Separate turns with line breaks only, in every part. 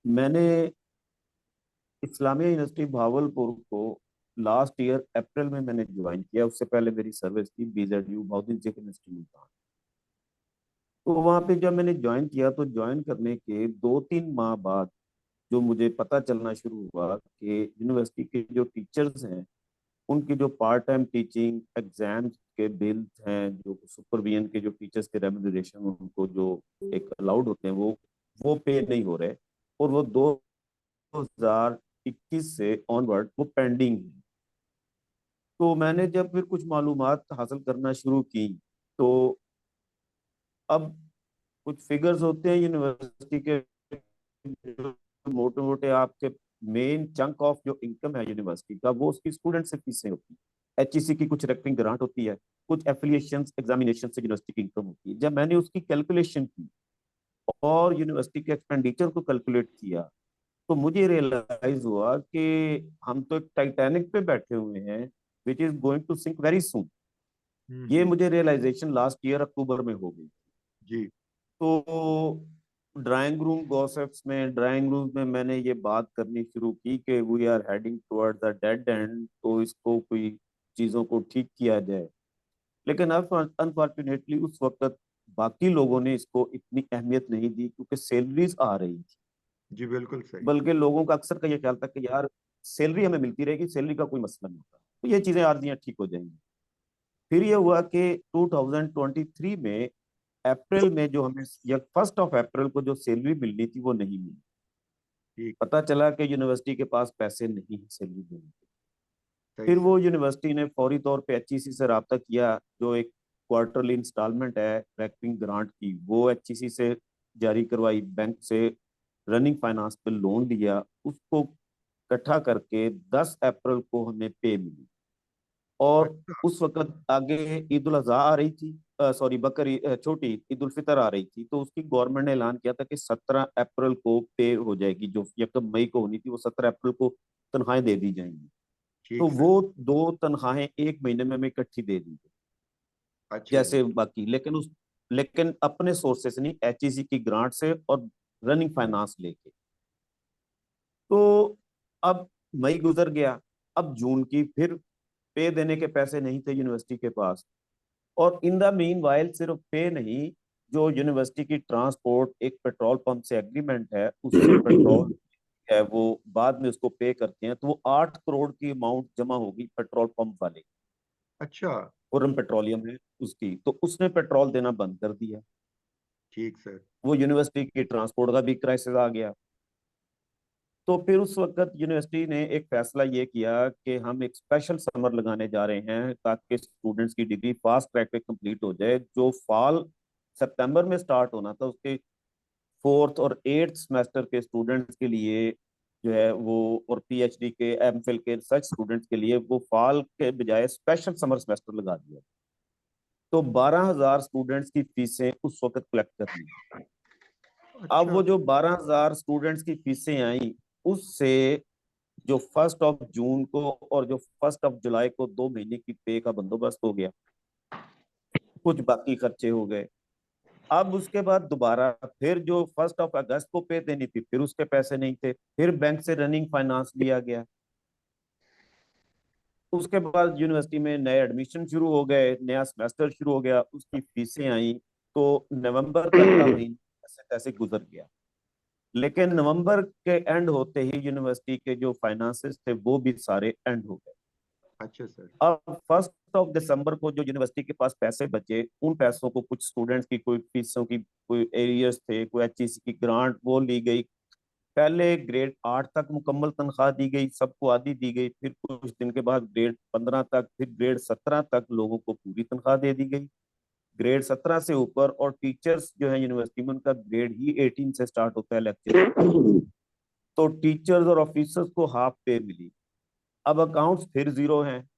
मैंने इस्लामिया यूनिवर्सिटी भावलपुर को last year अप्रैल में मैंने ज्वाइन किया। उससे पहले मेरी सर्विस थी BZU बहुद्दीन शेख यूनिवर्सिटी मुल्तान। तो वहाँ पे जब मैंने ज्वाइन किया तो ज्वाइन करने के 2-3 माह बाद जो मुझे पता चलना शुरू हुआ कि यूनिवर्सिटी के जो टीचर्स हैं उनकी जो पार्ट टाइम टीचिंग एग्जाम्स के बिल्स हैं, जो सुपरविजन के जो टीचर्स के रेम्यूनरेशन उनको जो एक अलाउड होते हैं वो पे नहीं हो रहे। और वो 2021 से ऑनवर्ड वो पेंडिंग है। तो मैंने जब फिर कुछ मालूमात हासिल करना शुरू की तो अब कुछ फिगर्स होते हैं यूनिवर्सिटी के, मोटे मोटे आपके मेन चंक ऑफ जो इनकम है यूनिवर्सिटी का वो उसकी स्टूडेंट से फीसें होती है। HEC की कुछ रेकरिंग ग्रांट होती है, कुछ एफिलिएशन एग्जामिनेशन से यूनिवर्सिटी की इनकम होती है। जब मैंने उसकी कैलकुलेशन की और यूनिवर्सिटी के एक्सपेंडिचर को कैलकुलेट किया तो मुझे रियलाइज हुआ कि हम तो एक टाइटैनिक पे बैठे हुए हैं which is going to sink very soon. ये
हम्म।
मुझे रियलाइजेशन लास्ट ईयर अक्टूबर में हो गई।
जी।
तो ड्राइंग रूम में मैंने ये बात करनी शुरू की कि we are heading toward the dead end, तो इसको कोई चीज़ों को ठीक किया जाए। लेकिन अब अनफॉर्चुनेटली उस वक्त बाकी लोगों ने इसको इतनी अहमियत नहीं दी क्योंकि सैलरीज आ रही थी।
जी बिल्कुल सही।
बल्कि लोगों का अक्सर का ये ख्याल था कि यार सैलरी हमें मिलती रहेगी, सैलरी का कोई मसला नहीं होता, तो ये चीज़ें आर्जियाँ ठीक हो जाएंगी। फिर ये हुआ कि 2023 में अप्रैल में जो हमें या 1 अप्रैल को जो सैलरी मिलनी थी वो नहीं मिली।
ठीक।
पता चला कि यूनिवर्सिटी के पास पैसे नहीं है सैलरी देने के।
सही
फिर
सर।
वो यूनिवर्सिटी ने फौरी तौर पे HEC से रब्ता किया, जो एक क्वार्टरली इंस्टॉलमेंट है रैपिंग ग्रांट की वो HEC से जारी करवाई, बैंक से रनिंग फाइनेंस पे लोन लिया, उसको इकट्ठा करके 10 अप्रैल को हमें पे मिली। और
अच्छा।
उस वक्त आगे ईद उल अजहा आ रही थी, सॉरी बकरी छोटी ईद उल फितर आ रही थी, तो उसकी गवर्नमेंट ने ऐलान किया था कि 17 अप्रैल को पे हो जाएगी, जो 1 मई को होनी थी वो 17 अप्रैल को तनख्वाहें दे दी जाएंगी। तो
ठीक सर।
वो दो तनख्वाहें एक महीने में हमें इकट्ठी दे दी गई
अच्छा जी।
जैसे बाकी, लेकिन अपने सोर्सेस नहीं, HEC की ग्रांट से और रनिंग फाइनेंस लेके। तो अब मई गुजर गया, अब जून की फिर पे देने के पैसे नहीं थे यूनिवर्सिटी के पास। और इन द मीन वाइल सिर्फ पे नहीं, जो यूनिवर्सिटी की ट्रांसपोर्ट एक पेट्रोल पंप से एग्रीमेंट है, उससे पेट्रोल है वो बाद में उसको पे करते हैं, तो वो 8 करोड़ की अमाउंट जमा होगी पेट्रोल पंप वाले,
अच्छा।
खुर्रम पेट्रोलियम है उसकी, तो उसने पेट्रोल देना बंद कर दिया।
ठीक सर।
वो यूनिवर्सिटी की ट्रांसपोर्ट का भी क्राइसिस आ गया। तो फिर उस वक्त यूनिवर्सिटी ने एक फैसला ये किया कि हम एक स्पेशल समर लगाने जा रहे हैं ताकि स्टूडेंट्स की डिग्री फास्ट ट्रैक पे कंप्लीट हो जाए। जो फॉल सितंबर में स्टार्ट होना था उसके 4th और 8th सेमेस्टर के स्टूडेंट्स के लिए जो है वो, और PhD के MPhil के रिसर्च स्टूडेंट्स के लिए वो फॉल के बजाय स्पेशल समर सेमेस्टर लगा दिया। तो 12,000 स्टूडेंट्स की फीसें उस वक्त कलेक्ट करनी। अब
अच्छा।
वो जो 12,000 स्टूडेंट्स की फीसें आई उससे जो 1 जून को और जो 1 जुलाई को 2 महीने की पे का बंदोबस्त हो गया, कुछ बाकी खर्चे हो गए। अब उसके बाद दोबारा फिर जो 1 अगस्त को पे देनी थी फिर उसके पैसे नहीं थे, फिर बैंक से रनिंग फाइनेंस लिया गया। उसके बाद यूनिवर्सिटी में नए एडमिशन शुरू हो गए, नया सेमेस्टर शुरू हो गया, उसकी फीसें आई। तो नवंबर तक का महीना ऐसे तैसे गुजर गया। लेकिन नवंबर के एंड होते ही यूनिवर्सिटी के जो फाइनेंसेस थे वो भी सारे एंड हो गए।
अच्छा सर।
अब 1 दिसंबर को जो यूनिवर्सिटी के पास पैसे बचे उन पैसों को कुछ स्टूडेंट्स की कोई फीसों की, कोई एरियर्स थे, कोई HEC की ग्रांट वो ली गई। पहले ग्रेड 8 तक मुकम्मल तनख्वाह दी गई, सबको आधी दी गई। फिर कुछ दिन के बाद ग्रेड 15 तक, फिर ग्रेड 17 तक लोगों को पूरी तनख्वाह दे दी गई। ग्रेड 17 से ऊपर और टीचर्स जो है यूनिवर्सिटी में उनका ग्रेड ही 18 से स्टार्ट होता है लेक्चर, तो टीचर्स और ऑफिसर्स को हाफ पे मिली। अब अकाउंट्स फिर जीरो हैं।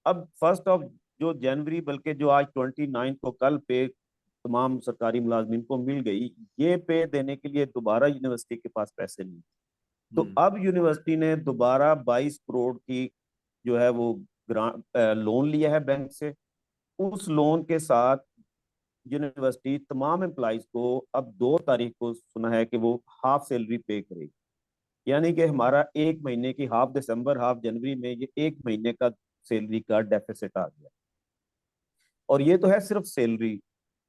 अब जो जनवरी, बल्कि जो आज 29 को कल पे तमाम सरकारी मुलाजमीन को मिल गई, ये पे देने के लिए दोबारा यूनिवर्सिटी के पास पैसे नहीं। तो
हम्म।
अब यूनिवर्सिटी ने दोबारा 22 करोड़ की जो है वो ग्रांट लोन लिया है बैंक से। उस लोन के साथ यूनिवर्सिटी तमाम एम्प्लॉइज को अब 2 तारीख को सुना है कि वो हाफ सैलरी पे करेगी। यानी कि हमारा एक महीने की हाफ दिसंबर हाफ जनवरी में ये एक महीने का सैलरी का डेफिसिट आ गया। और ये तो है सिर्फ सैलरी।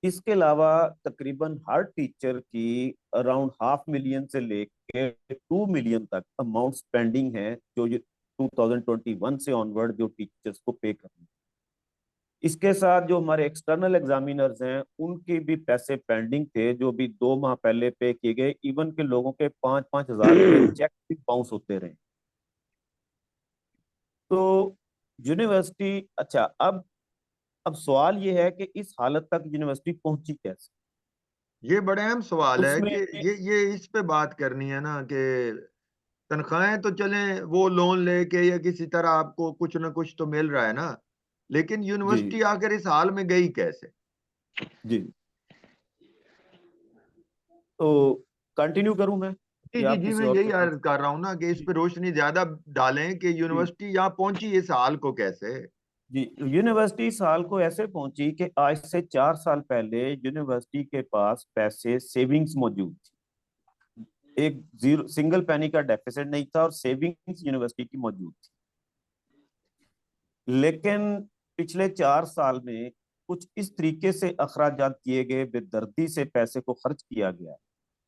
इसके अलावा तकरीबन हर टीचर की अराउंड 500,000 से लेके 2 मिलियन तक अमाउंट स्पेंडिंग है, जो ये 2021 से ऑनवर्ड जो टीचर्स को पे करनी है। इसके साथ जो हमारे एक्सटर्नल एग्जामिनर्स हैं उनके भी पैसे पेंडिंग थे, जो भी 2 माह पहले पे किए गए। इवन के लोगों के 5-5 हज़ार के चेक भी बाउंस होते रहे। तो यूनिवर्सिटी, अच्छा, अब सवाल ये है कि इस हालत तक यूनिवर्सिटी पहुंची कैसे।
ये बड़ा अहम सवाल है
उसमें
कि ये इस पे बात करनी है ना कि तनख्वाहें तो चलें वो लोन लेके या किसी तरह आपको कुछ ना कुछ तो मिल रहा है ना, लेकिन
जी
यूनिवर्सिटी आखिर इस हाल में गई कैसे?
जी, तो कंटिन्यू करूं मैं
जी
या
जी
आप
जी,
किसी
मैं
और
यही
से
अर्ज कर रहा हूँ ना कि इस
जी
पे रोशनी ज्यादा डालें कि
जी
यूनिवर्सिटी यहाँ पहुंची इस हाल को कैसे।
जी। यूनिवर्सिटी साल को ऐसे पहुंची कि आज से 4 साल पहले यूनिवर्सिटी के पास पैसे सेविंग्स मौजूद थी। एक जीरो सिंगल पैनी का डेफिसिट नहीं था और सेविंग्स यूनिवर्सिटी की मौजूद थी। लेकिन पिछले 4 साल में कुछ इस तरीके से अखराजात किए गए, बेदर्दी से पैसे को खर्च किया गया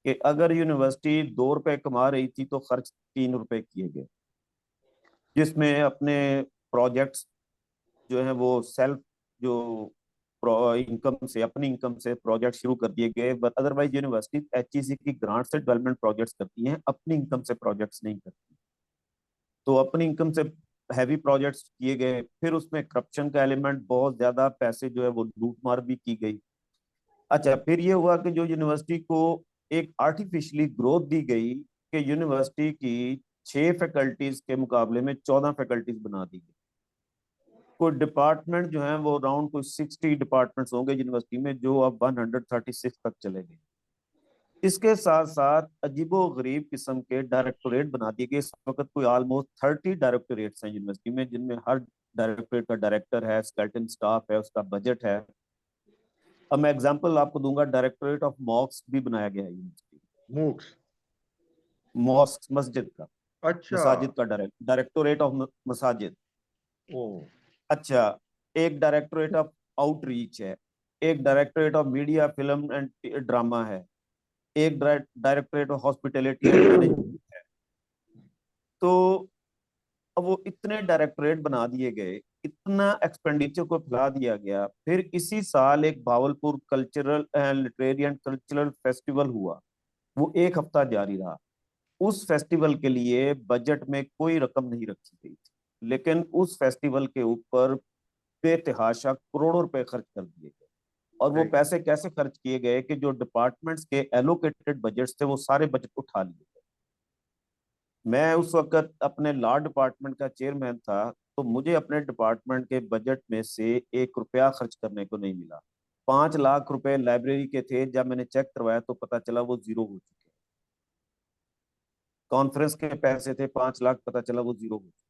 कि अगर यूनिवर्सिटी 2 रुपए कमा रही थी तो खर्च 3 रुपए किए गए, जिसमें अपने प्रोजेक्ट्स जो है वो सेल्फ जो इनकम से, अपनी इनकम से प्रोजेक्ट शुरू कर दिए गए। बट अदरवाइज यूनिवर्सिटी एचईसी की ग्रांट से डेवलपमेंट प्रोजेक्ट्स करती हैं, अपनी इनकम से प्रोजेक्ट्स नहीं करती। तो अपनी इनकम से हैवी प्रोजेक्ट्स किए गए, फिर उसमें करप्शन का एलिमेंट बहुत ज्यादा, पैसे जो है वो लूट मार भी की गई। अच्छा, फिर ये हुआ कि जो यूनिवर्सिटी को एक आर्टिफिशियली ग्रोथ दी गई कि यूनिवर्सिटी की 6 फैकल्टीज के मुकाबले में 14 फैकल्टीज बना दी गई। कोई डिपार्टमेंट जो है वो अराउंड कोई 60 डिपार्टमेंट्स होंगे यूनिवर्सिटी में, जो अब 136 तक चले गए। इसके साथ साथ अजीबो गरीब किस्म के डायरेक्टोरेट बना दिए गए। इस वक्त कोई ऑलमोस्ट 30 डायरेक्टोरेट्स हैं यूनिवर्सिटी में, जिनमें हर डायरेक्टोरेट का डायरेक्टर है, स्केलेटन स्टाफ है, उसका बजट है। अब मैं एग्जांपल आपको दूंगा, डायरेक्टोरेट ऑफ मॉस्क भी बनाया गया है यूनिवर्सिटी।
मूक्स।
मॉस्क मस्जिद का,
अच्छा।
मसाजिद का डायरेक्टोरेट ऑफ मसाजिद।
ओ।
अच्छा, एक डायरेक्टोरेट ऑफ आउटरीच है, एक directorate of media film and drama है, एक directorate of hospitality and management है। तो अब वो इतने डायरेक्टोरेट बना दिए गए, इतना एक्सपेंडिचर को फैला दिया गया। फिर इसी साल एक Bahawalpur cultural literary and cultural festival हुआ, वो एक हफ्ता जारी रहा। उस फेस्टिवल के लिए बजट में कोई रकम नहीं रखी गई थी, लेकिन उस फेस्टिवल के ऊपर बेतहाशा करोड़ों रुपए खर्च कर दिए गए। और वो
ठीक।
पैसे कैसे खर्च किए गए कि जो डिपार्टमेंट्स के एलोकेटेड बजट थे वो सारे बजट उठा लिए गए। मैं उस वक्त अपने लॉ डिपार्टमेंट का चेयरमैन था, तो मुझे अपने डिपार्टमेंट के बजट में से 1 रुपया खर्च करने को नहीं मिला। 5 लाख रुपए लाइब्रेरी के थे, जब मैंने चेक करवाया तो पता चला वो जीरो हो चुके हैं। कॉन्फ्रेंस के पैसे थे 5 लाख, पता चला वो जीरो हो चुके।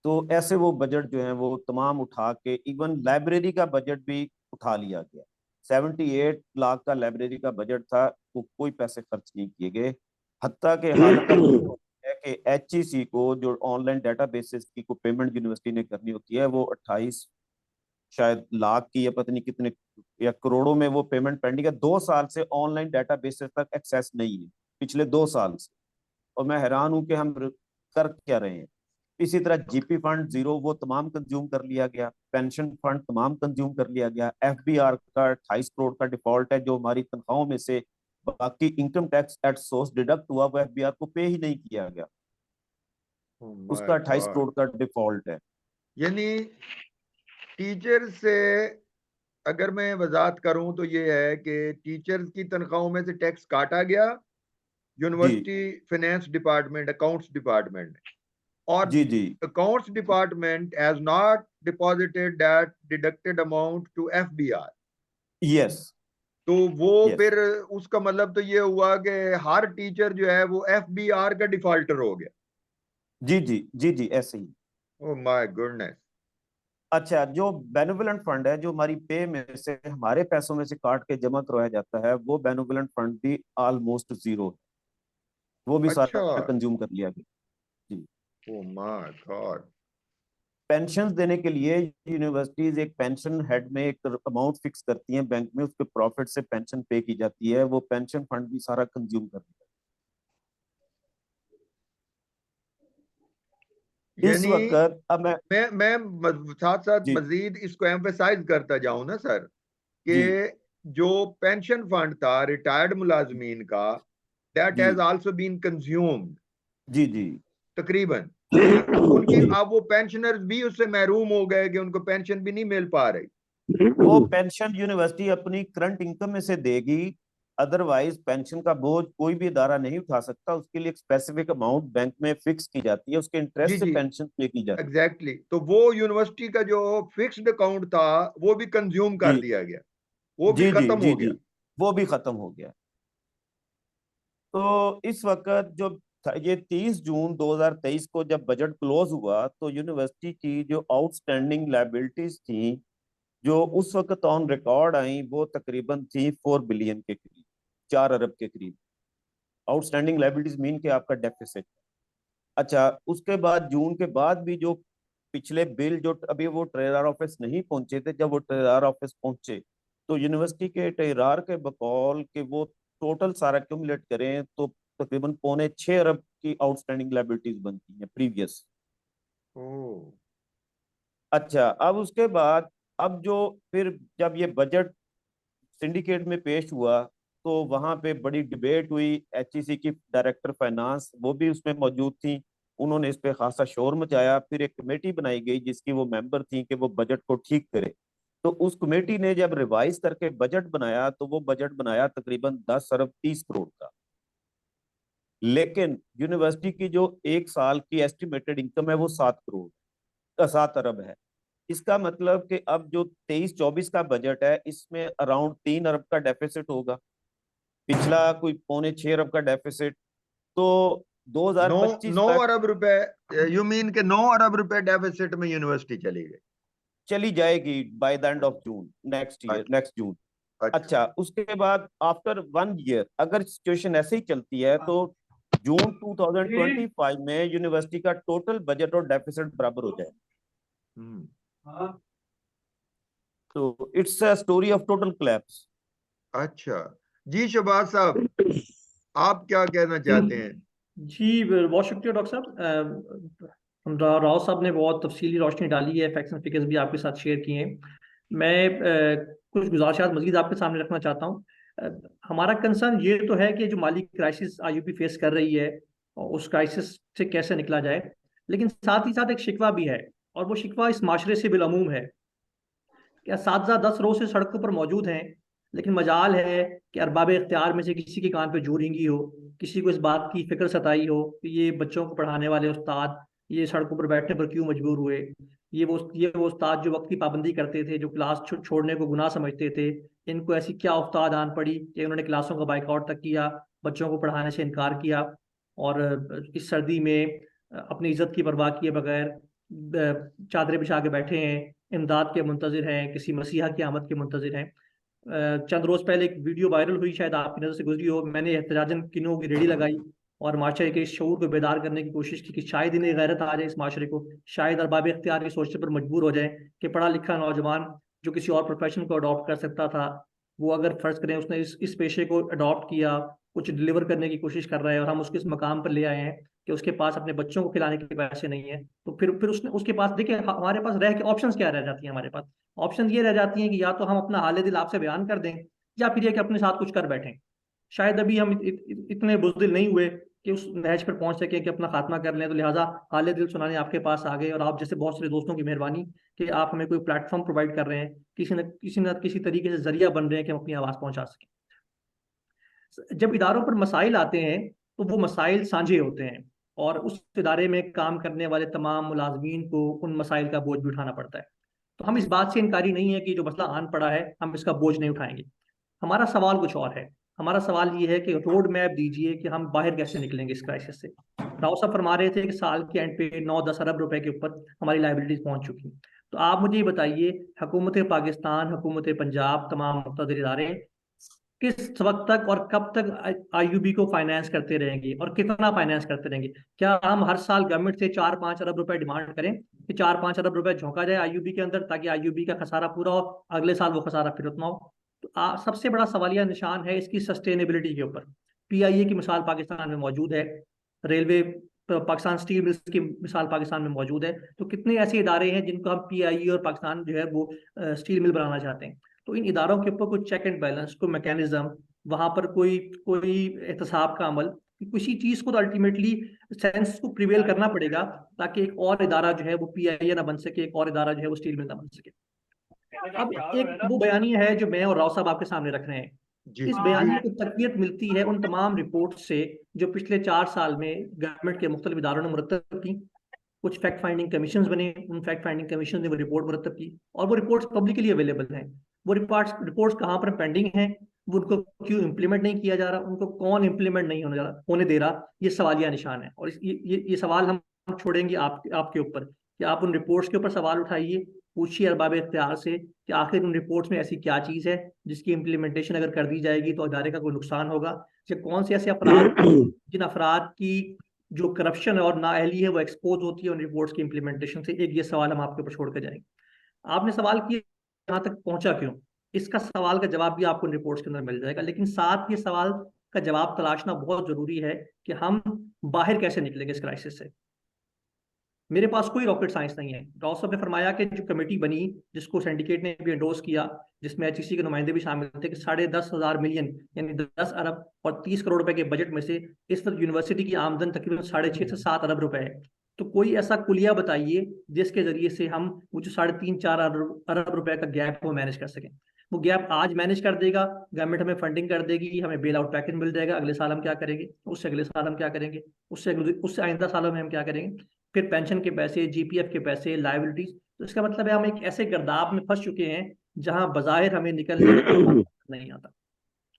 तो ऐसे वो बजट जो है वो तमाम उठा के, इवन लाइब्रेरी का बजट भी उठा लिया गया। 78 लाख का लाइब्रेरी का बजट था, वो कोई पैसे खर्च नहीं किए गए। हत्ता के हालत अब ये हो गई है कि एचईसी को जो ऑनलाइन डेटाबेसेस की को पेमेंट यूनिवर्सिटी ने करनी होती है, वो 28 शायद लाख की या पता नहीं कितने या करोड़ों में वो पेमेंट पेंडिंग है। 2 साल से ऑनलाइन डेटाबेसेस तक एक्सेस नहीं है, पिछले 2 साल से। और मैं हैरान हूं कि हम कर क्या रहे हैं। इसी तरह जीपी फंड जीरो, वो तमाम कंज्यूम कर लिया गया। पेंशन फंड तमाम कंज्यूम कर लिया गया। एफबीआर का 28 करोड़ का डिफॉल्ट है, जो हमारी तनख्वाहों में से बाकी income tax at source deduct हुआ, वो एफबीआर को पे ही नहीं किया गया।
ओह
उसका
माय
28
गॉड।
करोड़ का डिफॉल्ट है।
यानी टीचर से अगर मैं वजाहत करूं तो ये है कि टीचर्स की तनख्वाहों में से टैक्स काटा गया
जी
university finance department accounts department ने, और
जी जी।
Accounts department has not deposited that deducted amount to FBR.
Yes
तो वो
यस।
फिर उसका मतलब तो ये हुआ कि हर टीचर जो है वो एफबीआर का डिफॉल्टर हो गया।
जी जी जी जी, ऐसे ही।
Oh my goodness.
अच्छा, जो बेनिवोलेंट फंड है, जो हमारी पे में से हमारे पैसों में से काट के जमा करवाया जाता है, वो बेनिवोलेंट फंड भी ऑलमोस्ट जीरो है। वो भी
अच्छा।
सारा कंज्यूम कर लिया गया। जी।
Oh my god.
पेंशन देने के लिए यूनिवर्सिटीज एक पेंशन हेड में एक अमाउंट फिक्स करती हैं बैंक में, उसके प्रॉफिट से पेंशन पे की जाती है, वो पेंशन फंड भी सारा कंज्यूम कर लिया इस
यानी
वक्त। अब मैं,
मैं साथ साथ
जी
मजीद इसको एम्फेसाइज करता जाऊं ना सर,
जी
कि जो पेंशन फंड था रिटायर्ड मुलाजमीन का, दैट
जी
हैज आल्सो बीन कंज्यूम्ड
जी जी
तकरीबन। उनकी अब वो पेंशनर्स भी उससे महरूम हो गए कि उनको पेंशन भी नहीं मिल पा रही।
वो पेंशन यूनिवर्सिटी अपनी करंट इनकम में से देगी, अदरवाइज पेंशन का बोझ कोई भी इदारा नहीं उठा सकता। उसके लिए एक स्पेसिफिक अमाउंट बैंक में फिक्स की जाती है, उसके
जी
इंटरेस्ट से
जी,
पेंशन पे की जाती
एग्जैक्टली exactly। तो वो यूनिवर्सिटी का जो फिक्सड अकाउंट था वो भी कंज्यूम
है।
कर
जी
दिया गया, वो भी
जी जी
खत्म
जी
हो
जी,
गया।
वो भी खत्म हो गया। तो इस वक्त जो ये 30 जून 2023 को जब बजट क्लोज हुआ, तो यूनिवर्सिटी की जो आउटस्टैंडिंग लाइबिलिटीज थी जो उस वक्त ऑन रिकॉर्ड आई, वो तकरीबन थी 4 बिलियन के करीब, 4 अरब के करीब। आउटस्टैंडिंग लाइबिलिटीज मीन के आपका डेफिसिट। अच्छा, उसके बाद जून के बाद भी जो पिछले बिल, जो अभी वो ट्रेजर ऑफिस नहीं पहुंचे थे, जब वो ट्रेजर ऑफिस पहुंचे तो यूनिवर्सिटी के ट्रेजर के बकौल के वो टोटल सारा क्यूमुलेट करें तो तकरीबन 6.25 अरब की आउटस्टैंडिंग लाइबिलिटीज बनती हैं प्रीवियस।
ओ।
अच्छा, अब उसके बाद, अब जो फिर जब ये बजट सिंडिकेट में पेश हुआ तो वहां पे बड़ी डिबेट हुई। एचईसी की डायरेक्टर फाइनेंस वो भी उसमें मौजूद थी, उन्होंने इस पे खासा शोर मचाया। फिर एक कमेटी बनाई गई जिसकी वो मेंबर थी कि वो बजट को ठीक करे। तो उस कमेटी ने जब रिवाइज करके बजट बनाया तो वो बजट बनाया तकरीबन 10 अरब 30 करोड़ का। लेकिन यूनिवर्सिटी की जो एक साल की एस्टिमेटेड इनकम है वो 7 करोड़, 7 अरब है। इसका मतलब कि अब जो 23-24 का बजट है इसमें अराउंड 3 अरब का डेफिसिट होगा, पिछला कोई 6.25 अरब का डेफिसिट। तो
नौ
2025
नौ
तक
अरब रुपए यू मीन के 9 अरब रुपए डेफिसिट में यूनिवर्सिटी चली गई?
चली जाएगी by the end of June next year,
अच्छा
नेक्स्ट जून।
अच्छा।
अच्छा, उसके बाद आफ्टर 1 ईयर अगर सिचुएशन ऐसे ही चलती है तो जून 2025 में यूनिवर्सिटी का टोटल बजट और डेफिसिट बराबर हो जाए।
हम्म।
तो it's a story of total collapse.
अच्छा जी, शहबाज साहब, आप क्या कहना चाहते हैं?
जी बहुत शुक्रिया डॉक्टर साहब। राव साहब ने बहुत तफसीली रोशनी डाली है, फैक्ट्स एंड फिगर्स भी आपके साथ शेयर किए हैं। मैं कुछ गुजारिशात मजीद आपके सामने रखना चाहता हूँ। हमारा कंसर्न ये तो है कि जो माली क्राइसिस आईयूपी फेस कर रही है और उस क्राइसिस से कैसे निकला जाए, लेकिन साथ ही साथ एक शिकवा भी है, और वो शिकवा इस माशरे से बिलअमूम है। क्या 7 10 रोज से सड़कों पर मौजूद हैं, लेकिन मजाल है कि अरबाब इख्तियार में से किसी के कान पे जू रेंगी हो, किसी को इस बात की फिक्र सताई हो कि ये बच्चों को पढ़ाने वाले उस्ताद ये सड़कों पर बैठने पर क्यों मजबूर हुए। ये वो उस्ताद जो वक्त की पाबंदी करते थे, जो क्लास छोड़ने को गुनाह समझते थे, इनको ऐसी क्या उस्ताद आन पड़ी कि उन्होंने क्लासों का बाइकआउट तक किया, बच्चों को पढ़ाने से इनकार किया, और इस सर्दी में अपनी इज्जत की परवाह किए बगैर चादरें बिछा के बैठे हैं, इमदाद के मुंतजिर हैं, किसी मसीहा की आमद के मुंतजिर हैं। चंद रोज पहले एक वीडियो वायरल हुई, शायद आपकी नजर से गुजरी हो। मैंने एहतजाजन किन्नों की रेडी लगाई और माशरे के शऊर को बेदार करने की कोशिश की कि शायद इन्हें गैरत आ जाए इस माशरे को, शायद अरबाब इख्तियार ये सोचने पर मजबूर हो जाए कि पढ़ा लिखा नौजवान जो किसी और प्रोफेशन को अडॉप्ट कर सकता था, वो अगर फर्ज करें उसने इस पेशे को अडॉप्ट किया, कुछ डिलीवर करने की कोशिश कर रहा है, और हम उसको इस मकाम पर ले आए हैं कि उसके पास अपने बच्चों को खिलाने के पैसे नहीं है, तो फिर उसने उसके पास, देखिए हमारे पास रह के ऑप्शंस क्या रह जाती हैं, हमारे पास ऑप्शन ये रह जाती हैं कि या तो हम अपना हाल दिल आपसे बयान कर दें, या फिर ये कि अपने साथ कुछ कर बैठें। शायद अभी हम इतने बुज़दिल नहीं हुए कि उस नहज पर पहुंच सके कि अपना खात्मा कर लें, तो लिहाजा हाल दिल सुनाने आपके पास आ गए, और आप जैसे बहुत सारे दोस्तों की मेहरबानी कि आप हमें कोई प्लेटफॉर्म प्रोवाइड कर रहे हैं, किसी न किसी तरीके से जरिया बन रहे हैं कि हम अपनी आवाज़ पहुंचा सकें। जब इदारों पर मसाइल आते हैं तो वो मसाइल साझे होते हैं, और उस इदारे में काम करने वाले तमाम मुलाजमीन को उन मसाइल का बोझ भी उठाना पड़ता है। तो हम इस बात से इनकारी नहीं है कि जो मसला आन पड़ा है हम इसका बोझ नहीं उठाएंगे। हमारा सवाल कुछ और है। हमारा सवाल ये है कि रोड मैप दीजिए कि हम बाहर कैसे निकलेंगे इस क्राइसिस से। राव साहब फरमा रहे थे कि साल के एंड पे 9 10 अरब रुपए के ऊपर हमारी लाइबिलिटीज पहुंच चुकी। तो आप मुझे ये बताइए, हुकूमत पाकिस्तान, हुकूमत पंजाब, तमाम मुक़्तदर इदारे किस वक्त तक और कब तक आईयूबी को फाइनेंस करते रहेंगे और कितना फाइनेंस करते रहेंगे? क्या हम हर साल गवर्नमेंट से 4-5 अरब रुपए डिमांड करें कि 4-5 अरब रुपए झोंका जाए आईयूबी के अंदर ताकि आईयूबी का खसारा पूरा हो, अगले साल वो खसारा फिर उतना हो? तो सबसे बड़ा सवालिया निशान है इसकी सस्टेनेबिलिटी के ऊपर। पीआईए की मिसाल पाकिस्तान में मौजूद है, रेलवे पाकिस्तान स्टील मिल्स की मिसाल पाकिस्तान में मौजूद है। तो कितने ऐसे इदारे हैं जिनको हम पीआईए और पाकिस्तान जो है वो स्टील मिल बनाना चाहते हैं? तो इन इदारों के ऊपर कोई चेक एंड बैलेंस, कोई मैकेनिज्म, वहां पर कोई कोई एहतसाब का अमल, किसी चीज को तो अल्टीमेटली सेंस को प्रिवेल करना पड़ेगा ताकि एक और इदारा जो है वो पीआईए ना बन सके, एक और इदारा जो है वो स्टील मिल ना बन सके। अब एक वो बयानिया है जो मैं और राव साहब आपके सामने रख रहे हैं।
जी
इस बयानिए को तकवीत मिलती है उन तमाम रिपोर्ट से जो पिछले 4 साल में गवर्नमेंट के मुख्तलिफ इदारों ने मुरतब की। कुछ फैक्ट फाइंडिंग कमीशन बने, उन फैक्ट फाइंडिंग कमीशन ने वो रिपोर्ट मुरतब की और वो रिपोर्ट्स पब्लिकली अवेलेबल हैं। वो रिपोर्ट्स कहाँ पर पेंडिंग हैं, वो उनको क्यों इम्प्लीमेंट नहीं किया जा रहा, उनको कौन इम्प्लीमेंट नहीं होने दे रहा, ये सवालिया निशान है। और ये सवाल हम छोड़ेंगे आपके ऊपर कि आप उन रिपोर्ट्स के ऊपर सवाल उठाइए, पूछिए अरबाब इख्तियार से कि आखिर उन रिपोर्ट्स में ऐसी क्या चीज़ है जिसकी इम्प्लीमेंटेशन अगर कर दी जाएगी तो इदारे का कोई नुकसान होगा, या कौन से ऐसे अफराद जिन अफराद की जो करप्शन और नाअहली है वो एक्सपोज होती है उन रिपोर्ट्स की इम्प्लीमेंटेशन से। एक ये सवाल हम आपके ऊपर छोड़ कर जाएंगे। आपने सवाल किया यहाँ तक पहुंचा क्यों, इसका सवाल का जवाब भी आपको रिपोर्ट्स के अंदर मिल जाएगा, लेकिन साथ ये सवाल का जवाब तलाशना बहुत जरूरी है कि हम बाहर कैसे निकलेंगे इस क्राइसिस से। मेरे पास कोई रॉकेट साइंस नहीं है। राव साहब ने फरमाया कि जो कमेटी बनी जिसको सिंडिकेट ने भी एंडोर्स किया, जिसमें एचईसी के नुमाइंदे भी शामिल थे, कि 10,500 मिलियन यानी 10 अरब और 30 करोड़ रुपए के बजट में से इस वक्त यूनिवर्सिटी की आमदन तकरीबन 6.5 से 7 अरब रुपए है। तो कोई ऐसा कुलिया बताइए जिसके जरिए से हम वो जो 3.5-4 अरब रुपए का गैप वो मैनेज कर सकें। वो गैप आज मैनेज कर देगा, गवर्नमेंट हमें फंडिंग कर देगी, हमें बेल आउट पैकेज मिल जाएगा, अगले साल हम क्या करेंगे, उससे अगले साल हम क्या करेंगे, उससे आइंदा सालों में हम क्या करेंगे, फिर पेंशन के पैसे, जीपीएफ के पैसे, लाइबिलिटीज। तो इसका मतलब है हम एक ऐसे गर्दाब में फंस चुके हैं जहां बाजाहिर हमें निकलने नहीं आता।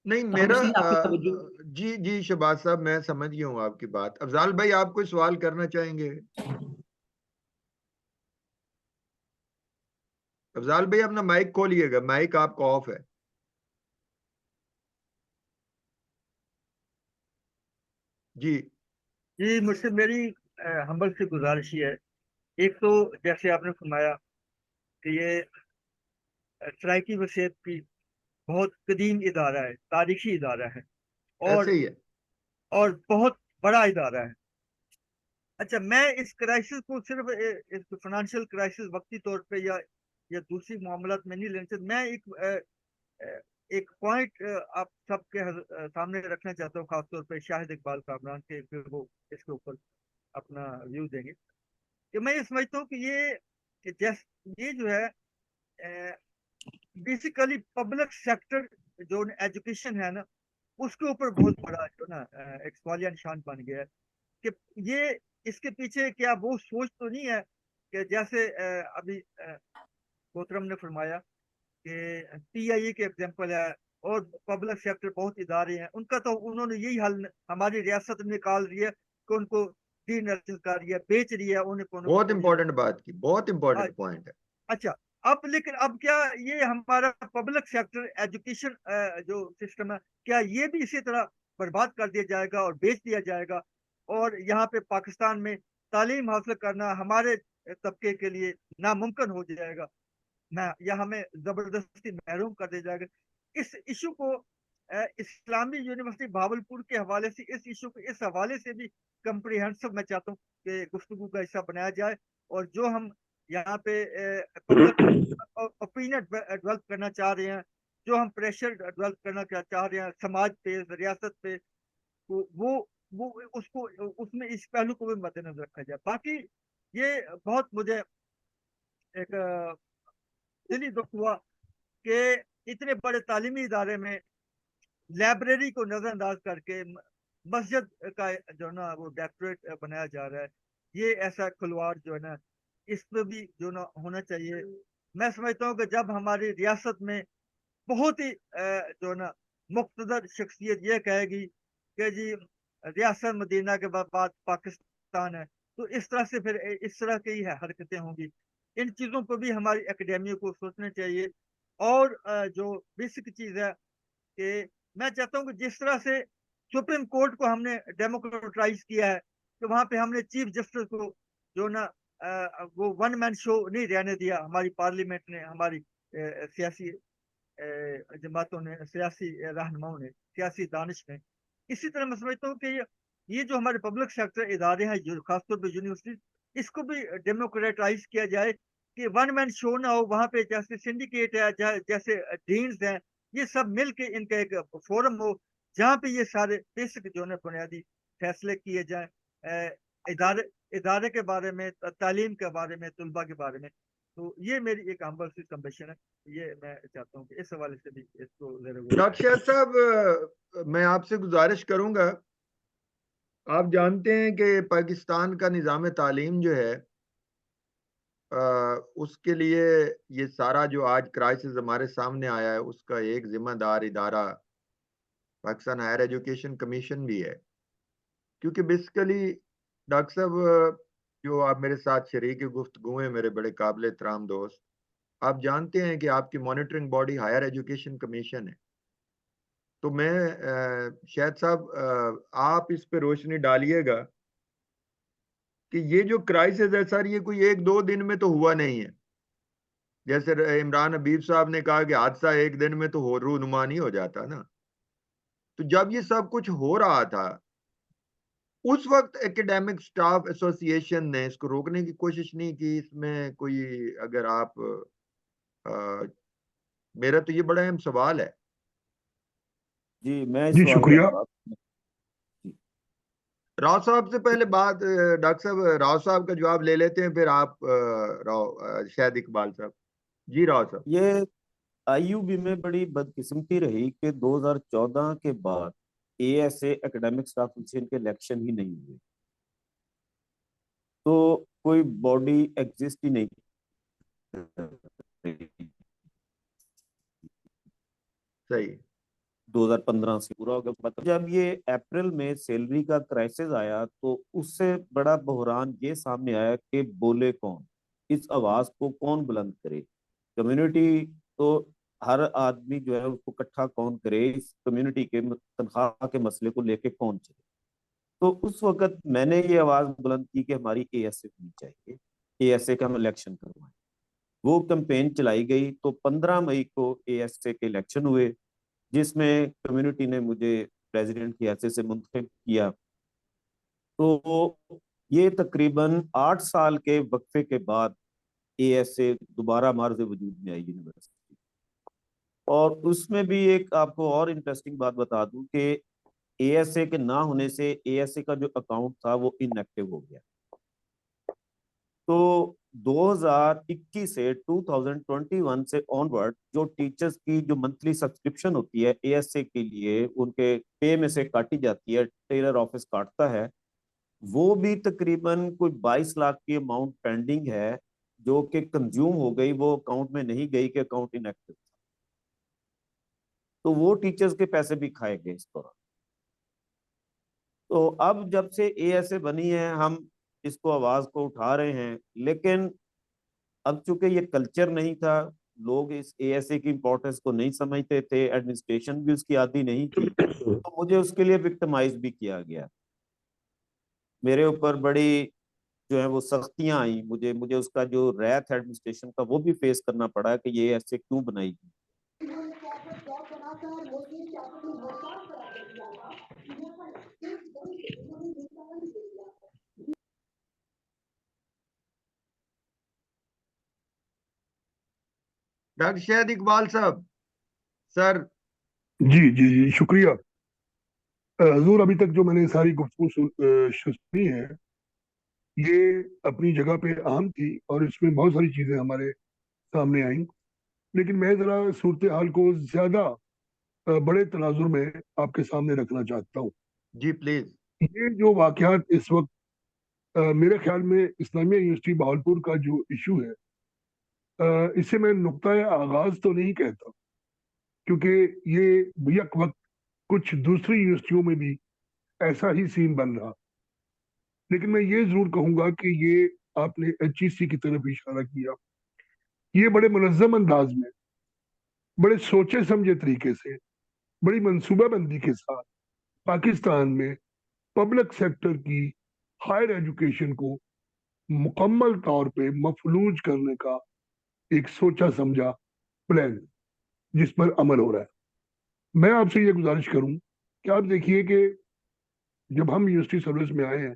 नहीं,
तो हम
मेरा
इसलिए आपकी तवज्जो।
जी जी शहबाज साहब, मैं समझ गया हूँ आपकी बात। अफजाल भाई, आप कोई सवाल करना चाहेंगे? अफजाल भाई, अपना माइक खोलिएगा, माइक आपका ऑफ है। जी
जी, मुझसे मेरी हम्बल से गुजारिश ये है। एक तो जैसे आपने फरमाया कि ये सराइकी वसीयत की बहुत कदीम इदारा है, तारीखी इदारा है
ऐसे
और
ही है।
बहुत बड़ा इदारा है। अच्छा, मैं इस क्राइसिस को सिर्फ इस फाइनेंशियल क्राइसिस वक्ती तौर पे या दूसरी मामलात में नहीं लेना चाहता। मैं एक पॉइंट आप सबके सामने रखना चाहता हूँ, खासतौर पे शाहिद इकबाल कामरान के, फिर वो इसके ऊपर अपना व्यू देंगे। कि मैं ये समझता हूँ कि ये जो है बेसिकली पब्लिक सेक्टर जो एजुकेशन है ना, उसके ऊपर बहुत बड़ा जो ना एक सवालिया निशान बन गया है। कि ये इसके पीछे क्या वो सोच तो नहीं है कि जैसे अभी मोहतरम ने फरमाया कि पीआईए के एग्जांपल है और पब्लिक सेक्टर बहुत इदारे हैं, उनका तो उन्होंने यही हल हमारी रियासत में निकाल रही है कि उनको डी नेशनल कर रही है, बेच रही है उन्हें
बहुत इंपॉर्टेंट बात की, बहुत इंपॉर्टेंट पॉइंट है।
अच्छा, अब लेकिन अब क्या ये हमारा पब्लिक सेक्टर एजुकेशन जो सिस्टम है, क्या ये भी इसी तरह बर्बाद कर दिया जाएगा और बेच दिया जाएगा? और यहाँ पे पाकिस्तान में तालीम हासिल करना हमारे तबके के लिए नामुमकिन हो जाएगा ना, या हमें जबरदस्ती महरूम कर दिया जाएगा? इस इशू को इस्लामी यूनिवर्सिटी भावलपुर के हवाले से, इस इशू को इस हवाले से भी कंप्रीहेंसिव मैं चाहता हूँ कि गुफ्तगू का हिस्सा बनाया जाए। और जो हम यहाँ पे पब्लिक ओपिनियन डेवलप करना चाह रहे हैं, जो हम प्रेशर डेवलप करना चाह रहे हैं समाज पे, रियासत पे, तो वो उसको उसमें इस पहलू को भी मद्देनजर रखा जाए। बाकी ये बहुत मुझे एक दिली दुख हुआ कि इतने बड़े तालीमी इदारे में लाइब्रेरी को नजरअंदाज करके मस्जिद का जो है ना वो डेकोरेट बनाया जा रहा है। ये ऐसा खिलवाड़ जो है ना, इस पे भी जो ना होना चाहिए। मैं समझता हूँ कि जब हमारी रियासत में बहुत ही जो है ना मुख्तदर शख्सियत ये कहेगी कि जी रियासत मदीना के बाद पाकिस्तान है, तो इस तरह से फिर इस तरह की ही हरकतें होंगी। इन चीज़ों को भी हमारी एकेडमिया को सोचना चाहिए। और जो बेसिक चीज़ है कि मैं चाहता हूँ कि जिस तरह से सुप्रीम कोर्ट को हमने डेमोक्रेटाइज किया है, तो वहां पे हमने चीफ जस्टिस को जो ना वो वन मैन शो नहीं रहने दिया, हमारी पार्लियामेंट ने, हमारी सियासी जमातों ने, सियासी रहनुमाओं ने, सियासी दानिश ने। इसी तरह मैं समझता हूँ कि ये जो हमारे पब्लिक सेक्टर इदारे हैं, जो खासतौर पर यूनिवर्सिटी, इसको भी डेमोक्रेटाइज किया जाए कि वन मैन शो ना हो। वहां पे जैसे सिंडिकेट है, जैसे डीन्स हैं, ये सब मिल के इनका एक फोरम हो जहाँ पे ये सारे बेसिक जो है बुनियादी फैसले किए जाए, इदारे इदारे के बारे में, तालीम के बारे में, तलबा के बारे में। तो ये मेरी एक हम्बल सी सबमिशन है। ये मैं चाहता हूँ कि इस हवाले से भी इसको
डॉक्टर शहद साहब, मैं आपसे गुजारिश करूंगा, आप जानते हैं कि पाकिस्तान का निज़ाम तालीम जो है, उसके लिए ये सारा जो आज क्राइसिस हमारे सामने आया है, उसका एक जिम्मेदार इदारा पाकिस्तान हायर एजुकेशन कमीशन भी है। क्योंकि बेसिकली डॉक्टर साहब, जो आप मेरे साथ शरीक गुफ्तगू हैं, मेरे बड़े काबिल एहतराम दोस्त, आप जानते हैं कि आपकी monitoring body higher education commission है। तो मैं शायद साहब, आप इस पे रोशनी डालिएगा कि ये जो क्राइसिस है सर, ये कोई एक दो दिन में तो हुआ नहीं है। जैसे इमरान हबीब साहब ने कहा कि हादसा एक दिन में तो रूनुमा नहीं हो जाता ना। तो जब ये सब कुछ हो रहा था, उस वक्त एकेडमिक स्टाफ एसोसिएशन ने इसको रोकने की कोशिश नहीं की। इसमें कोई, अगर आप मेरा तो ये बड़ा अहम सवाल है।
जी, मैं इस
जी
सवाल का
शुक्रिया।
जवाब जी,
राव साहब से पहले बात, डॉक्टर साहब राव साहब का जवाब ले लेते हैं, फिर आप शायद इकबाल साहब। जी राव साहब।
ये आईयूबी में बड़ी बदकिस्मती रही कि 2014 के बाद एएसए एकेडमिक स्टाफ एसोसिएशन के इलेक्शन ही नहीं हुए, तो कोई बॉडी एग्जिस्ट ही नहीं
सही।
2015 से पूरा हो गया। मतलब जब ये अप्रैल में सैलरी का क्राइसिस आया, तो उससे बड़ा बहरान ये सामने आया कि बोले कौन, इस आवाज को कौन बुलंद करे। कम्युनिटी तो हर आदमी जो है उसको इकट्ठा कौन करे, इस कम्युनिटी के तनख्वाह के मसले को लेके कौन चले। तो उस वक्त मैंने ये आवाज बुलंद की कि हमारी एएसए होनी चाहिए, एएसए का हम इलेक्शन करवाएं। वो कैंपेन चलाई गई, तो 15 मई को एएसए के इलेक्शन हुए, जिसमें कम्युनिटी ने मुझे प्रेसिडेंट की हैसियत से मुंतखब किया। तो ये तकरीबन 8 साल के वक्फे के बाद एएसए दोबारा मार्ज़ वजूद में आई यूनिवर्सिटी। और उसमें भी एक आपको और इंटरेस्टिंग बात बता दूं कि एएसए के ना होने से एएसए का जो अकाउंट था वो इनएक्टिव हो गया। तो 2021 से 2021 से ऑनवर्ड जो टीचर्स की जो मंथली सब्सक्रिप्शन होती है एएसए के लिए, उनके पे में से काटी जाती है, टेलर ऑफिस काटता है, वो भी तकरीबन कोई 22 लाख की अमाउंट पेंडिंग है, जो कि कंज्यूम हो गई, वो अकाउंट में नहीं गई, कि अकाउंट इनएक्टिव। तो वो टीचर्स के पैसे भी खाए गए इस दौरान। तो अब जब से एएसए बनी है, हम इसको आवाज को उठा रहे हैं, लेकिन अब चूंकि ये कल्चर नहीं था, लोग इस एएसए की इम्पोर्टेंस को नहीं समझते थे, एडमिनिस्ट्रेशन भी उसकी आदी नहीं थी, तो मुझे उसके लिए विक्टिमाइज भी किया गया। मेरे ऊपर बड़ी जो है वो सख्तियां आई, मुझे मुझे उसका जो रैथ एडमिनिस्ट्रेशन का वो भी फेस करना पड़ा कि ये ऐसे क्यों बनाई गई।
डॉक्टर शायद इकबाल साहब, सर।
जी जी जी शुक्रिया। हजूर, अभी तक जो मैंने सारी गुफ्तगू सुनी है, ये अपनी जगह पे अहम थी और इसमें बहुत सारी चीजें हमारे सामने आई। लेकिन मैं जरा सूरत हाल को ज्यादा बड़े तनाजुर में आपके सामने रखना चाहता हूँ।
जी प्लीज।
ये जो वाकयात इस वक्त मेरे ख्याल में इस्लामिया यूनिवर्सिटी बहावलपुर का जो इशू है, इसे मैं नुक्ता आगाज तो नहीं कहता, क्योंकि ये यक वक्त कुछ दूसरी यूनिवर्सिटियों में भी ऐसा ही सीन बन रहा। लेकिन मैं ये जरूर कहूंगा कि ये आपने एचईसी की तरफ इशारा किया, ये बड़े मुनज़्ज़म अंदाज में, बड़े सोचे समझे तरीके से बड़ी मंसूबाबंदी के साथ पाकिस्तान में पब्लिक सेक्टर की हायर एजुकेशन को मुकम्मल तौर पे मफलूज करने का एक सोचा समझा प्लान जिस पर अमल हो रहा है। मैं आपसे ये गुजारिश करूं कि आप देखिए कि जब हम यूनिवर्सिटी सर्विस में आए हैं,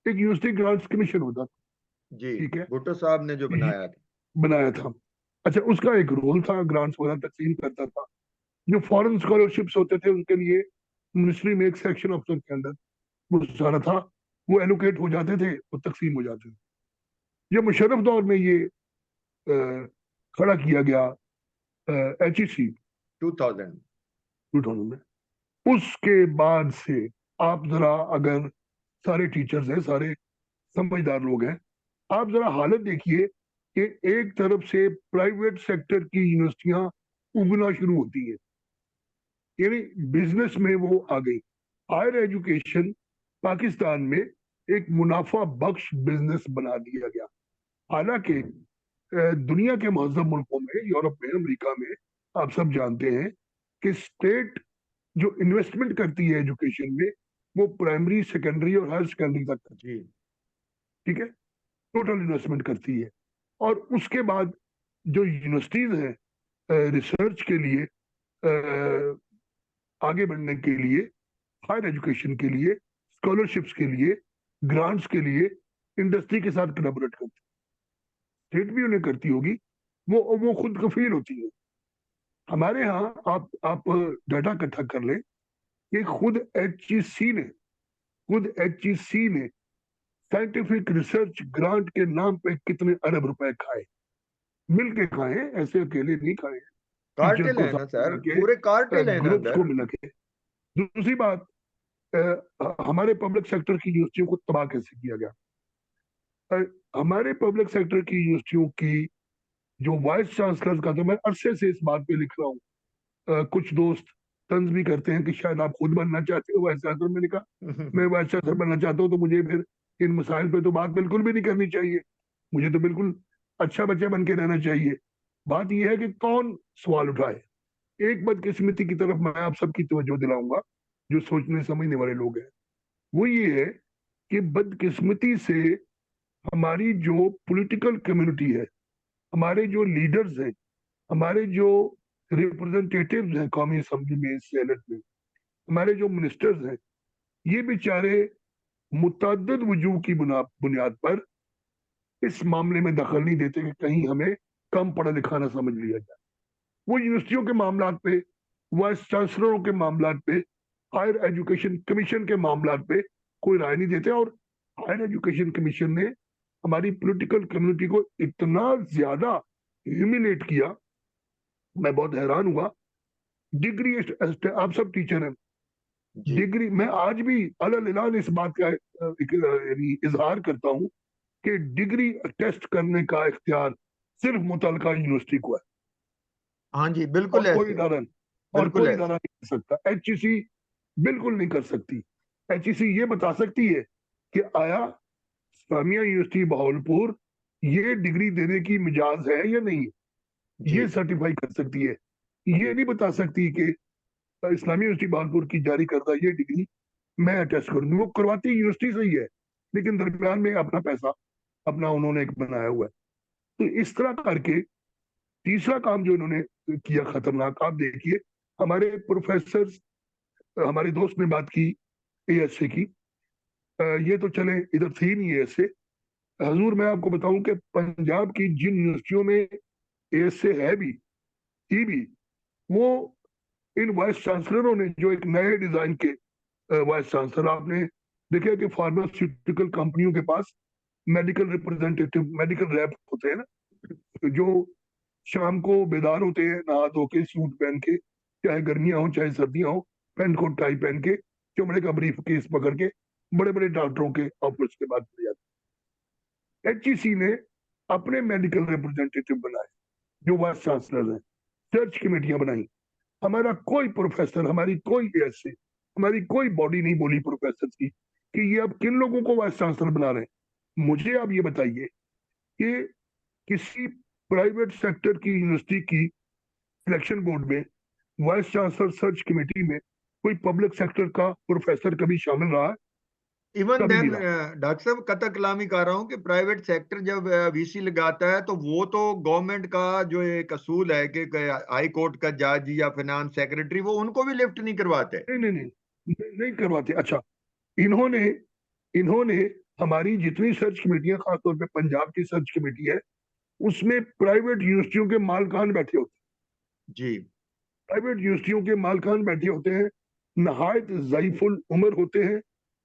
एक यूनिवर्सिटी ग्रांट्स कमीशन होता था,
जी,
ठीक है,
भुट्टो साहब ने जो बनाया था।
बनाया था। अच्छा, उसका एक रोल था, ग्रांट्स वगैरह तकसीम करता था। जो फॉरेन स्कॉलरशिप्स होते थे उनके लिए मिनिस्ट्री में एक सेक्शन ऑफिसर के अंदर वो सारा था, वो एलोकेट हो जाते थे, वो तकसीम हो जाते थे। जब मुशर्रफ दौर में ये खड़ा किया गया HEC
2000
2000 में, उसके बाद से आप जरा, अगर सारे टीचर्स हैं, सारे समझदार लोग हैं, आप जरा हालत देखिए कि एक तरफ से प्राइवेट सेक्टर की यूनिवर्सिटियां उगना शुरू होती है, यानी बिजनेस में वो आ गई। हायर एजुकेशन पाकिस्तान में एक मुनाफा बख्श बिजनेस बना दिया गया। हालांकि दुनिया के महज़ब मुल्कों में, यूरोप में, अमेरिका में, आप सब जानते हैं कि स्टेट जो इन्वेस्टमेंट करती है एजुकेशन में, वो प्राइमरी, सेकेंडरी और हायर सेकेंडरी तक करती
जी,
है, ठीक है, टोटल इन्वेस्टमेंट करती है। और उसके बाद जो यूनिवर्सिटीज हैं रिसर्च के लिए, आगे बढ़ने के लिए, हायर एजुकेशन के लिए, स्कॉलरशिप्स के लिए, ग्रांट्स के लिए इंडस्ट्री के साथ कोलैबोरेट करती है। स्टेट भी उन्हें करती होगी, वो खुद कफील होती है। हमारे यहाँ आप डाटा इकट्ठा कर लें कि खुद HEC ने साइंटिफिक रिसर्च ग्रांट के नाम पे कितने अरब रुपए खाए, मिल के खाए, ऐसे अकेले नहीं खाए, टीचर्स
कार्टेल
को
है ना
साथ
सर,
मिला के,
पूरे कार्टेल है ना
ग्रुप्स
अंदर।
को मिला के। दूसरी बात, हमारे पब्लिक सेक्टर की यूनिवर्सिटियों को तबाह कैसे किया गया। हमारे पब्लिक सेक्टर की यूनिवर्सिटियों की जो वाइस चांसलर का, तो मैं अरसे से इस बात पे लिख रहा हूँ, कुछ दोस्त तंज भी करते हैं कि शायद आप खुद बनना चाहते हो वाइस चांसलर। मैंने कहा मैं वाइस चांसलर बनना चाहता हूँ तो मुझे फिर इन मसाइल पे तो बात बिल्कुल भी नहीं करनी चाहिए, मुझे तो बिल्कुल अच्छा बच्चा बन के रहना चाहिए। बात यह है कि कौन सवाल उठाए। एक बदकिस्मती की तरफ मैं आप सबकी तवज्जो दिलाऊंगा, जो सोचने समझने वाले लोग हैं, वो ये है कि बदकिस्मती से हमारी जो पॉलिटिकल कम्युनिटी है, हमारे जो लीडर्स हैं, हमारे जो रिप्रेजेंटेटिव्स हैं कौमी असेंबली में, सेनेट में, हमारे जो मिनिस्टर्स हैं, ये बेचारे मुतअद्दिद वजूह की बुनियाद पर इस मामले में दखल नहीं देते कि कहीं हमें कम पढ़ा लिखा ना समझ लिया जाए। वो यूनिवर्सिटियों के मामलात पे, वाइस चांसलरों के मामलात पे, हायर एजुकेशन कमीशन के मामलात पे कोई राय नहीं देते। और हायर एजुकेशन कमीशन ने हमारी पॉलिटिकल कम्युनिटी को इतना ज्यादा ह्यूमिलेट किया, मैं बहुत हैरान हुआ। डिग्री, आप सब टीचर हैं,
जी,
डिग्री, मैं आज भी अलग इस बात का यानी इजहार करता हूं कि डिग्री टेस्ट करने का इख्तियार सिर्फ मुतलका यूनिवर्सिटी को है,
हाँ जी,
और
बिल्कुल
कोई
ऐसे,
इदारा और
बिल्कुल
कोई
ऐसे।
इदारा नहीं कर सकता। HEC बिल्कुल नहीं कर सकती। HEC ये बता सकती है कि आया इस्लामिया यूनिवर्सिटी बहावलपुर ये डिग्री देने की मिजाज है या नहीं,
जी,
ये सर्टिफाई कर सकती है। ये नहीं बता सकती कि इस्लामिया यूनिवर्सिटी बहावलपुर की जारी करदा ये डिग्री मैं अटेस्ट करूंगी। वो करवाती यूनिवर्सिटी से ही है, लेकिन दरमियान में अपना पैसा अपना उन्होंने एक बनाया हुआ है। तो इस तरह करके तीसरा काम जो इन्होंने किया खतरनाक, आप देखिए, हमारे प्रोफेसर, हमारे दोस्त ने बात की ASA की, ये तो चले इधर थी नहीं ASA। हजूर मैं आपको बताऊं कि पंजाब की जिन यूनिवर्सिटियों में ASA है भी, थी भी, वो इन वाइस चांसलरों ने जो एक नए डिजाइन के वाइस चांसलर, आपने देखा कि फार्मास्यूटिकल कंपनियों के पास मेडिकल रिप्रेजेंटेटिव, मेडिकल रैप होते हैं ना, जो शाम को बेदार होते हैं नहा धो के, सूट पहन के, चाहे गर्मियां हो चाहे सर्दियां हो, पेंट कोट टाई पहन के, चमड़े का ब्रीफ केस पकड़ के बड़े बड़े डॉक्टरों के ऑफिस के बाद चले जाते। HEC ने अपने मेडिकल रिप्रेजेंटेटिव बनाए जो वाइस चांसलर हैं, सर्च कमेटियां बनाई। हमारा कोई प्रोफेसर, हमारी कोई ASA, हमारी कोई बॉडी नहीं बोली प्रोफेसर की कि ये अब किन लोगों को वाइस चांसलर बना रहे हैं। मुझे आप ये बताइए कि किसी प्राइवेट सेक्टर की यूनिवर्सिटी की सिलेक्शन बोर्ड में वाइस चांसलर सर्च कमेटी में कोई पब्लिक सेक्टर का प्रोफेसर कभी शामिल रहा है?
इवन
कभी
देन
नहीं रहा।
डॉक्टर साहब कतई कलामी कर रहा हूँ कि प्राइवेट सेक्टर जब वीसी लगाता है तो वो तो गवर्नमेंट का जो एक असूल है कि हाई कोर्ट का जज या फाइनेंस सेक्रेटरी वो उनको भी लिफ्ट नहीं करवाते।
नहीं नहीं नहीं, नहीं करवाते। अच्छा, इन्होंने इन्होंने हमारी जितनी सर्च कमेटियां, खासतौर पे पंजाब की सर्च कमेटी है, उसमें प्राइवेट यूनिवर्सिटियों के मालकान बैठे होते हैं।
जी
प्राइवेट यूनिवर्सिटियों के मालकान बैठे होते हैं, नहायत ज़ईफुल उम्र होते हैं,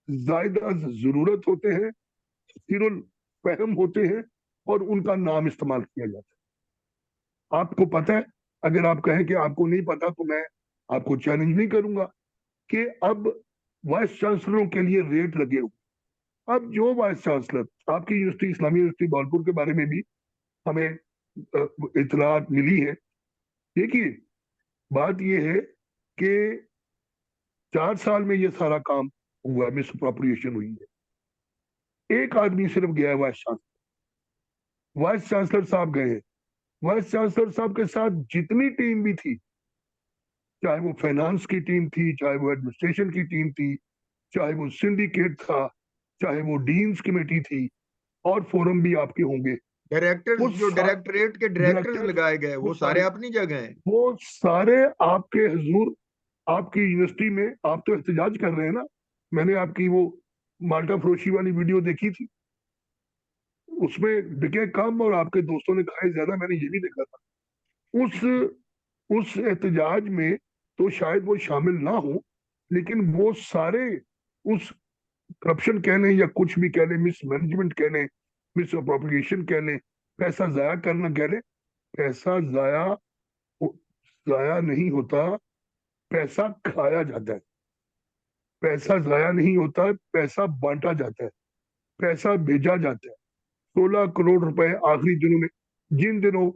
जायदा जरूरत होते हैं, सिरुल फहम होते हैं, और उनका नाम इस्तेमाल किया जाता है। आपको पता है, अगर आप कहें कि आपको नहीं पता तो मैं आपको चैलेंज नहीं करूंगा कि अब वाइस चांसलरों के लिए रेट लगे हुए। अब जो वाइस चांसलर, आपकी यूनिवर्सिटी इस्लामी यूनिवर्सिटी भावलपुर के बारे में भी हमें इतलात मिली है। देखिए, बात यह है कि 4 साल में ये सारा काम हुआ, मिस अप्रोप्रिएशन हुई है। एक आदमी सिर्फ गया है वाइस चांसलर साहब गए हैं। वाइस चांसलर साहब के साथ जितनी टीम भी थी, चाहे वो फाइनेंस की टीम थी, चाहे वो एडमिनिस्ट्रेशन की टीम थी, चाहे वो सिंडिकेट था, चाहे वो डीन्स कमेटी थी, और फोरम भी आपके होंगे,
डायरेक्टर्स
वो
जो डायरेक्टरेट के डायरेक्टर्स
डायरेक्टर,
लगाए गए वो सारे अपनी जगह हैं।
वो सारे आपके हुजूर, आपकी यूनिवर्सिटी में आप तो एहतजाज कर रहे हैं ना। मैंने आपकी वो माल्टा फरोशी वाली वीडियो देखी थी, उसमें बिके कम और आपके दोस्तों ने खाए ज्यादा, मैंने ये भी देखा था। उस एहतजाज में तो शायद वो शामिल ना हो, लेकिन वो सारे उस करप्शन कह लें या कुछ भी कह लें, मिसमैनेजमेंट कह लें, मिस अप्रोप्रिएशन कह लें, पैसा जाया करना कह लें, पैसा जाया नहीं होता, पैसा खाया जाता है। पैसा जाया नहीं होता, पैसा बांटा जाता है, पैसा भेजा जाता है। 16 करोड़ रुपए आखिरी दिनों में, जिन दिनों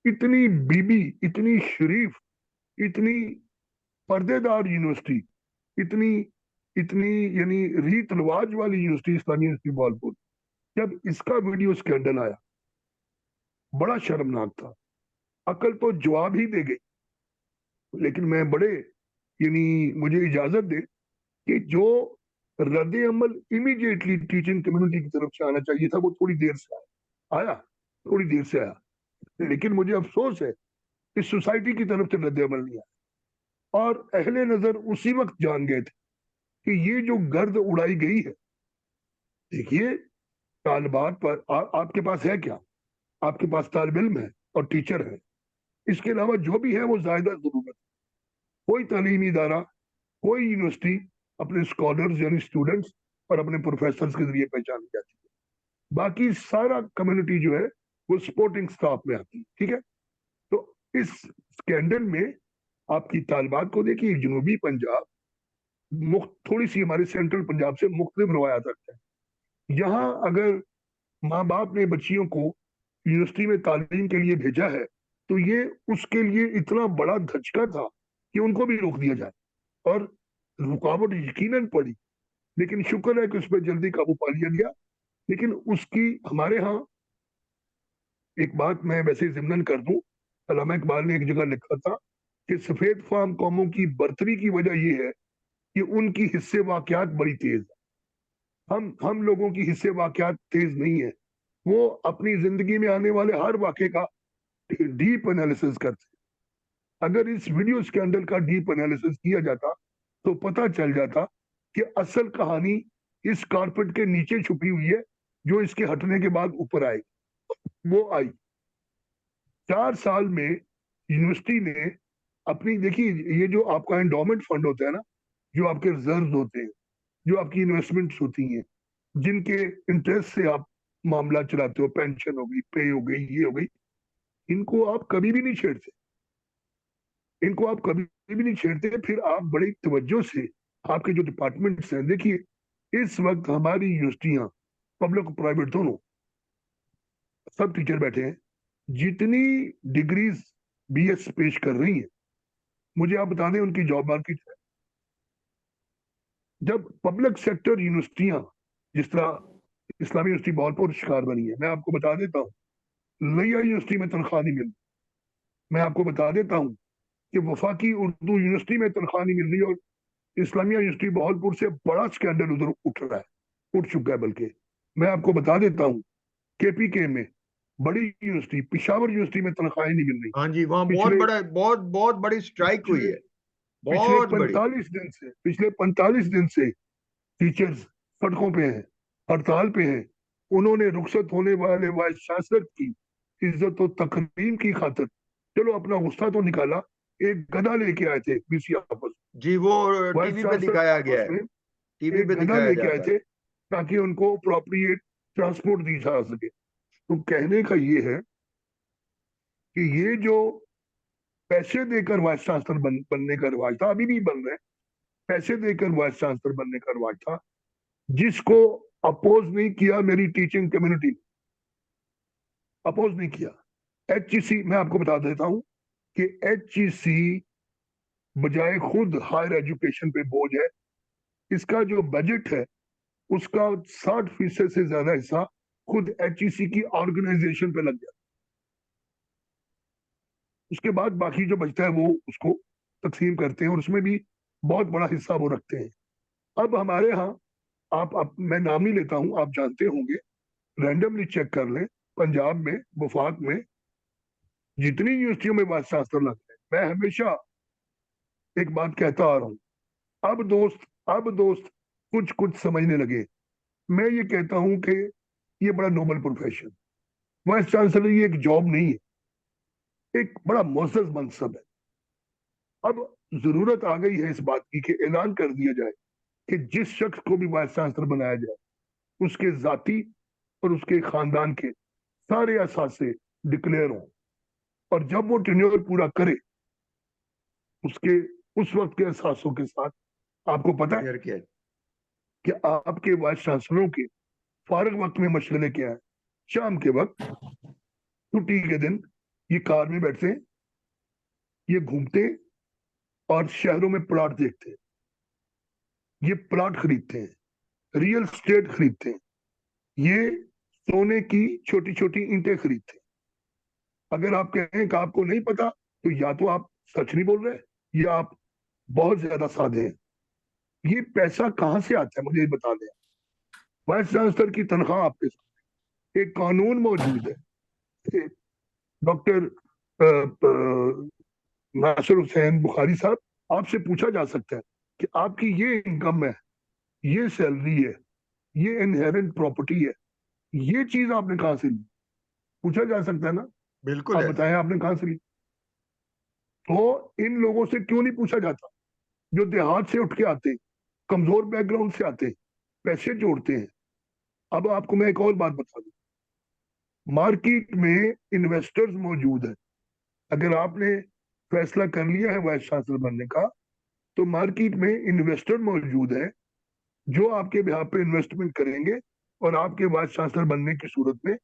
इतनी बीबी, इतनी शरीफ, इतनी पर्देदार यूनिवर्सिटी, इतनी इतनी यानी रीत रिवाज वाली यूनिवर्सिटी इस्लामी यूनिवर्सिटी भावलपुर, जब इसका वीडियो स्कैंडल आया, बड़ा शर्मनाक था। अकल तो जवाब ही दे गई। लेकिन मैं बड़े यानी मुझे इजाजत दे कि जो रद्द अमल इमीडिएटली टीचिंग कम्युनिटी की तरफ से आना चाहिए था, वो थोड़ी देर से आया, थोड़ी देर से आया। लेकिन मुझे अफसोस है, इस सोसाइटी की तरफ से रद्द अमल नहीं आया, और अहले नजर उसी वक्त जान गए थे कि ये जो गर्द उड़ाई गई है। देखिए, तालिबात पर आपके पास है क्या? आपके पास तालिब इल्म है और टीचर है, इसके अलावा जो भी है वो ज्यादा जरूरत। कोई तालीमी इदारा, कोई यूनिवर्सिटी अपने स्कॉलर्स यानी स्टूडेंट्स और अपने प्रोफेसर के जरिए पहचानी जाती है। बाकी सारा कम्युनिटी जो है वो सपोर्टिंग स्टाफ में आती है। ठीक है, तो इस स्कैंडल में आपकी तालिबात को देखिए, जनूबी पंजाब थोड़ी सी हमारे सेंट्रल पंजाब से मुख्तलिफ रवायात रखता है। यहाँ अगर माँ बाप ने बच्चियों को यूनिवर्सिटी में तालीम के लिए भेजा है, तो ये उसके लिए इतना बड़ा धचका था कि उनको भी रोक दिया जाए, और रुकावट यकीनन पड़ी, लेकिन शुक्र है कि उस पर जल्दी काबू पा लिया गया। लेकिन उसकी हमारे यहाँ एक बात मैं वैसे जिम्नन कर दूं, अल्लामा इकबाल ने एक जगह लिखा था कि सफेद फाम कौमों की बर्तरी की वजह यह है कि उनकी हिस्से वाकयात बड़ी तेज है। हम लोगों की हिस्से वाकयात तेज नहीं है। वो अपनी जिंदगी में आने वाले हर वाक़े का डीप एनालिसिस करते हैं। अगर इस वीडियो स्कैंडल का डीप एनालिसिस किया जाता तो पता चल जाता कि असल कहानी इस कारपेट के नीचे छुपी हुई है, जो इसके हटने के बाद ऊपर आएगी। वो आई 4 साल में यूनिवर्सिटी ने अपनी, देखिए, ये जो आपका एंडोमेंट फंड होता है ना, जो आपके रिजर्व होते हैं, जो आपकी इन्वेस्टमेंट्स होती हैं, जिनके इंटरेस्ट से आप मामला चलाते हो, पेंशन हो गई, पे हो गई, ये हो गई, इनको आप कभी भी नहीं छेड़ते। इनको आप कभी भी नहीं छेड़ते। फिर आप बड़ी तवज्जो से आपके जो डिपार्टमेंट्स हैं, देखिए इस वक्त हमारी यूनिवर्सिटियां, पब्लिक और प्राइवेट दोनों, सब टीचर बैठे हैं, जितनी डिग्रीज बीएस पेश कर रही हैं, मुझे आप बता दें उनकी जॉब मार्केट है। जब पब्लिक सेक्टर यूनिवर्सिटियां, जिस तरह इस्लामी यूनिवर्सिटी भावलपुर शिकार बनी है, मैं आपको बता देता हूँ, नैया यूनिवर्सिटी में तनख्वाह नहीं मिलती। मैं आपको बता देता हूँ कि वफाकी उर्दू यूनिवर्सिटी में तनख्वाह नहीं मिल रही और इस्लामिया यूनिवर्सिटी बहावलपुर से बड़ा स्कैंडल उधर उठ रहा है, उठ चुका है। बल्कि मैं आपको बता देता हूँ, केपीके में बड़ी यूनिवर्सिटी, पिशावर यूनिवर्सिटी में तनख्वाहें नहीं मिल रही।
हाँ जी, वहाँ
पिछले
बहुत बड़ी स्ट्राइक हुई
पिछले
है,
पिछले
बहुत बड़ी।
45 दिन से टीचर्स सड़कों पे हैं, हड़ताल पे हैं। उन्होंने रुखसत होने वाले वाइस चांसलर की इज्जत और तकरीम की खातिर चलो अपना गुस्सा तो निकाला, एक गधा लेके आए थे बीसी ऑफिस,
जी, वो
वाइस
टीवी पे
चांसलर
दिखाया गया
ऑफिस
है,
में
टीवी
एक
पे
गधा
दिखाया
लेके आए
जाता है।
थे ताकि उनको अप्रोप्रिएट ट्रांसपोर्ट दी जा सके। तो कहने का ये है कि ये जो पैसे देकर वाइस चांसलर बनने का रिवाज था, अभी भी बन रहे हैं, पैसे देकर वाइस चांसलर बनने का रिवाज था, जिसको अपोज नहीं किया मेरी टीचिंग कम्युनिटी, अपोज नहीं किया। एचईसी, मैं आपको बता देता हूं कि एचईसी बजाय खुद हायर एजुकेशन पे बोझ है, इसका जो बजट है उसका 60% से ज्यादा हिस्सा खुद एचईसी की ऑर्गेनाइजेशन पे लग जाता है। उसके बाद बाकी जो बचता है वो उसको तकसीम करते हैं और उसमें भी बहुत बड़ा हिस्सा वो रखते हैं। अब हमारे यहाँ आप मैं नाम ही लेता हूं, आप जानते होंगे, रैंडमली चेक कर लें, पंजाब में वफाक में जितनी यूनिवर्सिटियों में वाइस चांसलर लग रहे हैं, मैं हमेशा एक बात कहता आ रहा हूँ, अब दोस्त कुछ कुछ समझने लगे। मैं ये कहता हूं कि ये बड़ा नोबल प्रोफेशन, वाइस चांसलर ये एक जॉब नहीं है, एक बड़ा मोअज़्ज़ज़ मनसब है। अब जरूरत आ गई है इस बात की कि ऐलान कर दिया जाए कि जिस शख्स को भी वाइस चांसलर बनाया जाए उसके जाती और उसके खानदान के सारे असासे डिक्लेयर हों, और जब वो टेन्योर पूरा करे उसके उस वक्त के असासों के साथ, आपको पता है
क्लियर किया।
कि आपके वाइस चांसलरों के फारग वक्त में मशगले क्या है? शाम के वक्त, छुट्टी के दिन, ये कार में बैठते हैं, ये घूमते हैं और शहरों में प्लॉट देखते हैं, ये प्लॉट खरीदते हैं, रियल स्टेट खरीदते हैं, ये सोने की छोटी छोटी ईंटें खरीदते हैं। अगर आप कहें कि आपको नहीं पता, तो या तो आप सच नहीं बोल रहे या आप बहुत ज्यादा साधे हैं। ये पैसा कहां से आता है मुझे ये बता दें। वाइस चांसलर की तनख्वाह आपके साथ एक कानून मौजूद है। डॉक्टर नासिर हुसैन बुखारी साहब, आपसे पूछा जा सकता है कि आपकी ये इनकम है, ये सैलरी है, ये इनहेरेंट प्रॉपर्टी है, ये चीज आपने कहां से ली? पूछा जा सकता है ना?
बिल्कुल
आप
है।
बताएं आपने कहां से ली? तो इन लोगों से क्यों नहीं पूछा जाता, जो देहात से उठ के आते, कमजोर बैकग्राउंड से आते, पैसे जोड़ते हैं। अब आपको मैं एक और बात बता दूं, मार्केट में इन्वेस्टर्स मौजूद है। अगर आपने फैसला कर लिया है वाइस चांसलर बनने का, तो मार्केट में इन्वेस्टर मौजूद है जो आपके बिहार पे इन्वेस्टमेंट करेंगे और आपके वाइस चांसलर बनने की सूरत में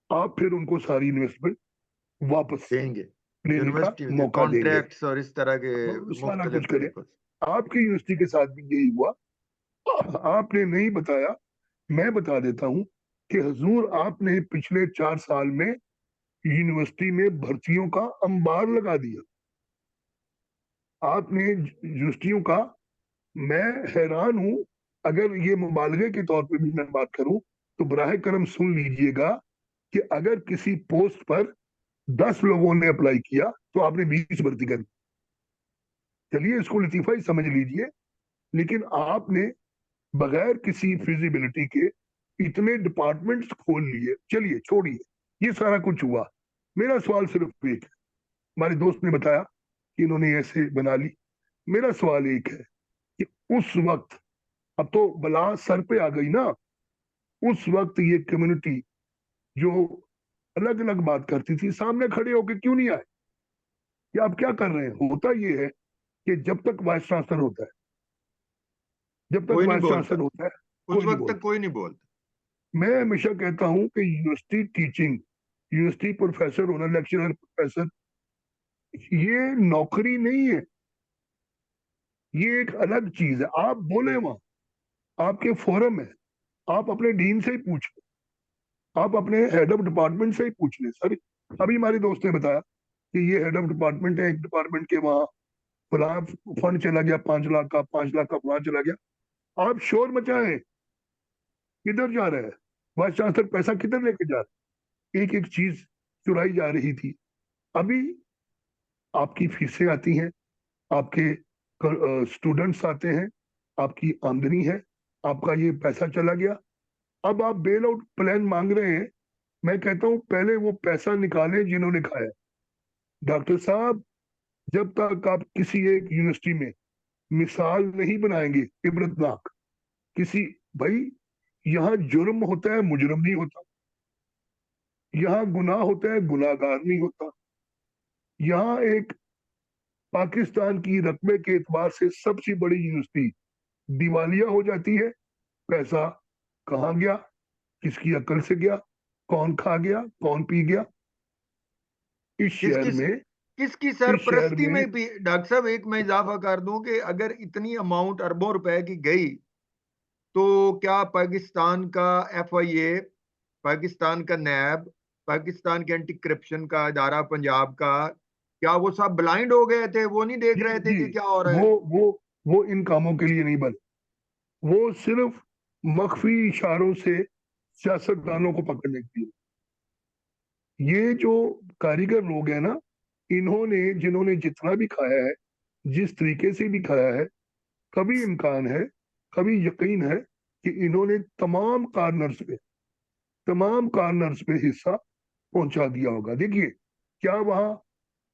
आप फिर उनको सारी इन्वेस्टमेंट वापस
देंगे,
लेने का
यूनिवर्सिटी के
मौका देंगे।
कॉन्ट्रैक्ट्स और इस तरह के
सारा
मुख्तलिफ
कुछ करें।
तरीकों से।
आपकी यूनिवर्सिटी के साथ भी यही हुआ। आपने नहीं बताया, मैं बता देता हूं कि हुजूर आपने पिछले 4 साल में यूनिवर्सिटी में भर्तियों का अंबार लगा दिया। आपने यूनिवर्सिटियों का, मैं हैरान हूं, अगर ये मुबालगे के तौर पे भी मैं बात करूं तो बराह करम सुन लीजिएगा कि अगर किसी पोस्ट पर 10 लोगों ने अप्लाई किया तो आपने 20 भर्ती कर दी। चलिए इसको लतीफा ही समझ लीजिए, लेकिन आपने बगैर किसी फिजिबिलिटी के इतने डिपार्टमेंट्स खोल लिए। चलिए छोड़िए, ये सारा कुछ हुआ। मेरा सवाल सिर्फ एक है, हमारे दोस्त ने बताया कि इन्होंने ऐसे बना ली। मेरा सवाल एक है कि उस वक्त, अब तो बला सर पे आ गई ना, उस वक्त ये कम्युनिटी जो अलग अलग बात करती थी, सामने खड़े होके क्यों नहीं आए कि आप क्या कर रहे हैं? होता ये है कि जब तक वाइस चांसलर होता है, जब तक
कोई नहीं
वाइस
बोलता,
चांसलर होता है,
उस
कोई नहीं
वक्त तक
बोलता।
कोई नहीं बोलता।
मैं हमेशा कहता हूं कि यूनिवर्सिटी टीचिंग, यूनिवर्सिटी प्रोफेसर होना, लेक्चरर प्रोफेसर, ये नौकरी नहीं है, ये एक अलग चीज है। आप बोले वहां, आपके फोरम है, आप अपने डीन से ही पूछ लें, आप अपने हेड ऑफ डिपार्टमेंट से ही पूछ लें। सर, अभी हमारे दोस्त ने बताया कि ये हेड ऑफ डिपार्टमेंट है, एक डिपार्टमेंट के वहाँ फलां फंड चला गया 5 लाख का, 5 लाख का फलां चला गया। आप शोर मचाएं, किधर जा रहा है वाइस चांसलर, पैसा किधर लेके जा रहा है? एक एक चीज चुराई जा रही थी। अभी आपकी फीसें आती हैं, आपके स्टूडेंट्स आते हैं, आपकी आमदनी है, आपका ये पैसा चला गया, अब आप बेल आउट प्लान मांग रहे हैं। मैं कहता हूं पहले वो पैसा निकालें जिन्होंने खाया। डॉक्टर साहब, जब तक आप किसी एक यूनिवर्सिटी में मिसाल नहीं बनाएंगे इबरतनाक किसी, भाई यहाँ जुर्म होता है, मुजरम नहीं होता, यहाँ गुनाह होता है, गुनाहगार नहीं होता। यहाँ एक पाकिस्तान की रकबे के एतबार से सबसे बड़ी यूनिवर्सिटी दिवालिया हो जाती है, पैसा कहाँ गया, किसकी अकल से गया, कौन खा गया, कौन पी गया? इस शहर
किसकी
में,
किसकी
इस शहर
सरपरस्ती
में
में भी डॉक्टर साहब, एक मैं इजाफा कर दूं कि अगर इतनी अमाउंट अरबों रुपए की गई तो क्या पाकिस्तान का FIA, पाकिस्तान का नैब, पाकिस्तान के एंटी करप्शन का इदारा पंजाब का, क्या वो सब ब्लाइंड हो गए थे? वो नहीं देख
जी
रहे थे
जी,
कि क्या हो रहा है?
वो इन कामों के लिए नहीं बने, वो सिर्फ मख्फी इशारों से सियासतदानों को पकड़ने के लिए। ये जो कारीगर लोग हैं ना, इन्होंने जिन्होंने जितना भी खाया है, जिस तरीके से भी खाया है, कभी इम्कान है, कभी यकीन है कि इन्होंने तमाम कार्नर्स पे हिस्सा पहुंचा दिया होगा। देखिए, क्या वहाँ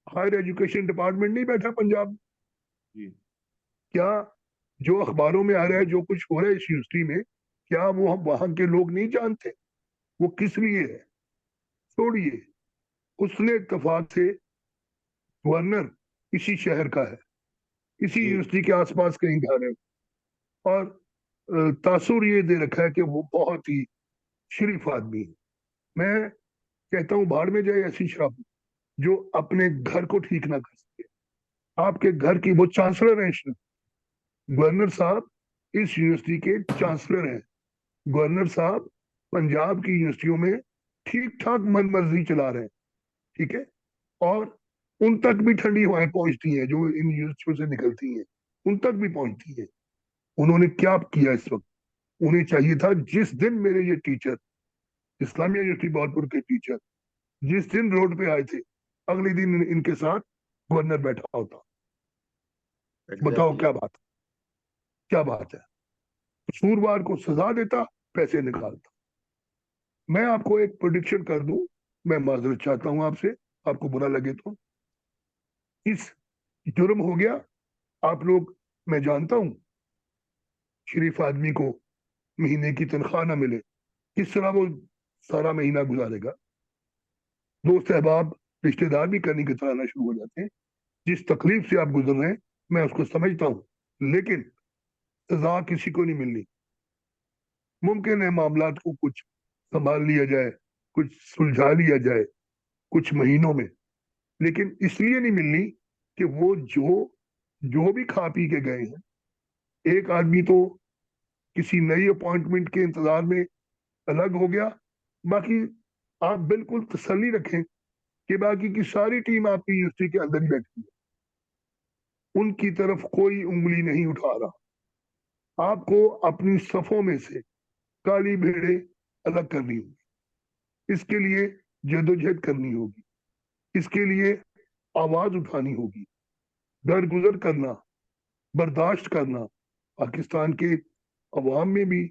हायर एजुकेशन डिपार्टमेंट नहीं बैठा पंजाब में?
जी।
क्या जो अखबारों में आ रहा है, जो कुछ हो रहा है इस यूनिवर्सिटी में, क्या वो वहां के लोग नहीं जानते वो किस लिए है? छोड़िए, उसने इत्तेफाक से गवर्नर इसी शहर का है, इसी
जी।
यूनिवर्सिटी के आसपास कहीं घर है, और तासुर ये दे रखा है कि वो बहुत ही शरीफ आदमी है। मैं कहता हूँ भाड़ में जाए ऐसी शराब जो अपने घर को ठीक ना कर सके। आपके घर की, वो चांसलर है, गवर्नर साहब इस यूनिवर्सिटी के चांसलर हैं। गवर्नर साहब पंजाब की यूनिवर्सिटियों में ठीक ठाक मन मर्जी चला रहे हैं, ठीक है, और उन तक भी ठंडी हवाएं पहुंचती हैं जो इन यूनिवर्सिटियों से निकलती हैं, उन तक भी पहुंचती है। उन्होंने क्या किया इस वक्त? उन्हें चाहिए था, जिस दिन मेरे ये टीचर, इस्लामिया यूनिवर्सिटी भावलपुर के टीचर जिस दिन रोड पे आए थे, अगले दिन इनके साथ गवर्नर बैठा होता। बताओ
एग्जैक्टली।
क्या बात, क्या बात है? कसूरवार को सजा देता, पैसे निकालता। मैं आपको एक प्रोडिक्शन कर दूं, मैं माजरत चाहता हूं आपसे, आपको बुरा लगे तो। इस जुर्म हो गया, आप लोग, मैं जानता हूं शरीफ आदमी को महीने की तनख्वाह ना मिले, किस तरह वो सारा महीना गुजारेगा? दोस्त अहबाब, रिश्तेदार भी करने की तरह आना शुरू हो जाते हैं। जिस तकलीफ से आप गुजर रहे हैं, मैं उसको समझता हूं, लेकिन सजा किसी को नहीं मिलनी। मुमकिन है मामलात को कुछ संभाल लिया जाए, कुछ सुलझा लिया जाए कुछ महीनों में, लेकिन इसलिए नहीं मिलनी कि वो जो भी खा पी के गए हैं, एक आदमी तो किसी नई अपॉइंटमेंट के इंतजार में अलग हो गया, बाकी आप बिल्कुल तसल्ली रखें कि बाकी की सारी टीम आपकी यूनिवर्सिटी के अंदर ही बैठी है, उनकी तरफ कोई उंगली नहीं उठा रहा। आपको अपनी सफों में से काली भेड़ें अलग करनी होगी, इसके लिए जदोजहद करनी होगी, इसके लिए आवाज उठानी होगी, दरगुजर करना, बर्दाश्त करना। पाकिस्तान के अवाम में भी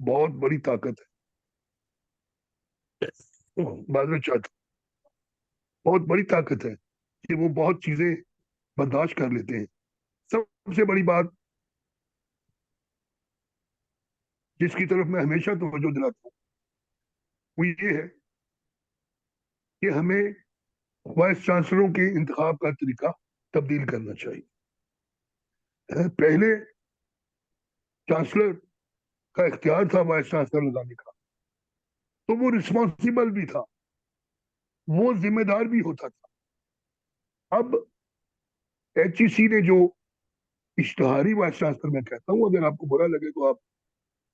बहुत बड़ी ताकत है, माजरत चाहता हूं, बहुत बड़ी ताकत है कि वो बहुत चीजें बर्दाश्त कर लेते हैं। सबसे बड़ी बात जिसकी तरफ मैं हमेशा तवज्जो दिलाता हूँ वो ये है कि हमें वाइस चांसलरों के इंतखाब का तरीका तब्दील करना चाहिए। पहले चांसलर का इख्तियार था वाइस चांसलर लगाने का, तो वो रिस्पॉन्सिबल भी था, वो जिम्मेदार भी होता था। अब HEC ने जो इश्तहारी वाइस चांसलर, मैं कहता हूं, अगर आपको बुरा लगे तो आप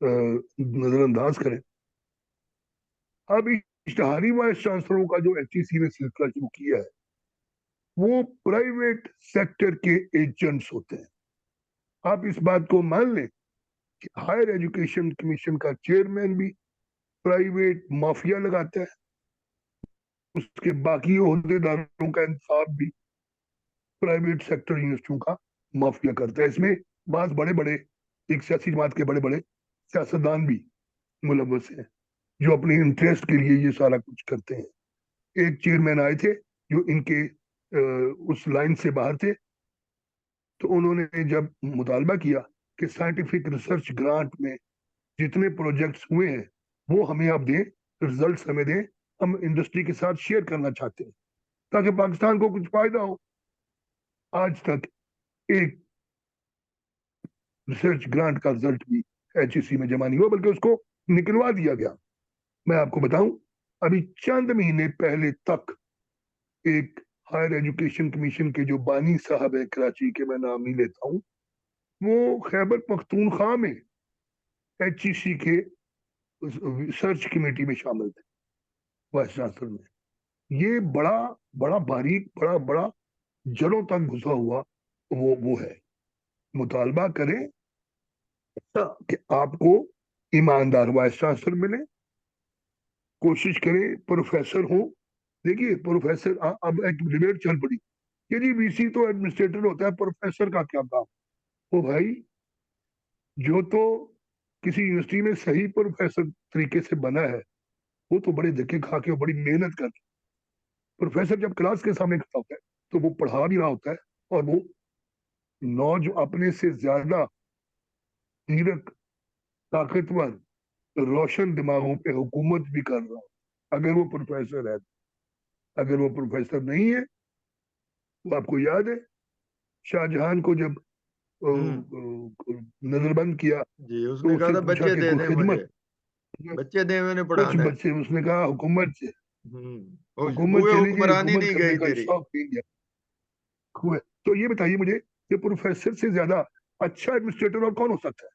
नजरअंदाज करें, अब इश्तहारी वाइस चांसलरों का जो HEC ने सिलसिला शुरू किया है, वो प्राइवेट सेक्टर के एजेंट्स होते हैं। आप इस बात को मान लें कि हायर एजुकेशन कमीशन का चेयरमैन भी प्राइवेट माफिया लगाता है, उसके बाकी ओहदेदारों का इंतखाब भी प्राइवेट सेक्टर यूनिवर्सिटियों का माफिया करता है। इसमें बात बड़े बड़े एक सियासी जमात के बड़े बड़े सियासतदान भी मुलव्वस हैं जो अपने इंटरेस्ट के लिए ये सारा कुछ करते हैं। एक चेयरमैन आए थे जो इनके उस लाइन से बाहर थे, तो उन्होंने जब मुतालबा किया कि साइंटिफिक रिसर्च ग्रांट में जितने प्रोजेक्ट्स हुए हैं वो हमें आप दें, रिजल्ट्स हमें दें, हम इंडस्ट्री के साथ शेयर करना चाहते हैं ताकि पाकिस्तान को कुछ फायदा हो। आज तक एक रिसर्च ग्रांट का रिजल्ट भी HEC में जमा नहीं हुआ, बल्कि उसको निकलवा दिया गया। मैं आपको बताऊं, अभी चंद महीने पहले तक एक हायर एजुकेशन कमीशन के जो बानी साहब है कराची के, मैं नाम नहीं लेता हूं, वो खैबर पख्तूनख्वा में HEC के रिसर्च कमेटी में शामिल थे, वाइस चांसलर में। ये बड़ा बड़ा बारीक, बड़ा बड़ा जड़ों तक घुसा हुआ वो है। मुतालबा करें कि आपको ईमानदार वाइस चांसलर मिले, कोशिश करें प्रोफेसर हो। देखिए प्रोफेसर अब एक डिबेट चल पड़ी कि जी VC तो एडमिनिस्ट्रेटर होता है, प्रोफेसर का क्या काम। ओ भाई, जो तो किसी यूनिवर्सिटी में सही प्रोफेसर तरीके से बना है वो तो बड़े धक्के खा के बड़ी मेहनत कर, प्रोफेसर जब क्लास के सामने खड़ा होता है तो वो पढ़ा भी रहा होता है और वो जो अपने से ज्यादा तीरक, ताकतवर, रोशन दिमागों पे हुकूमत भी कर रहा हो, अगर वो प्रोफेसर है। अगर वो प्रोफेसर नहीं है, तो आपको याद है शाहजहां को जब नजरबंद किया
जी,
तो
उसने कहा
उससे
था
पूछा
बच्चे
कि
दे
कोई
दें मुझे,
खिदमत,
बच्चे दे मैंने
कुछ
पढ़ाना है।
बच्चे, उसने कहा हुकूमत से,
और
हुकूमत
हुए
चली गई,
हुक्मरानी
हुकूमत
नहीं
करने
गई
का
तेरी।
शौक नहीं गया हुए। तो ये बताइए मुझे कि प्रोफेसर से ज्यादा अच्छा एडमिनिस्ट्रेटर और कौन हो सकता है?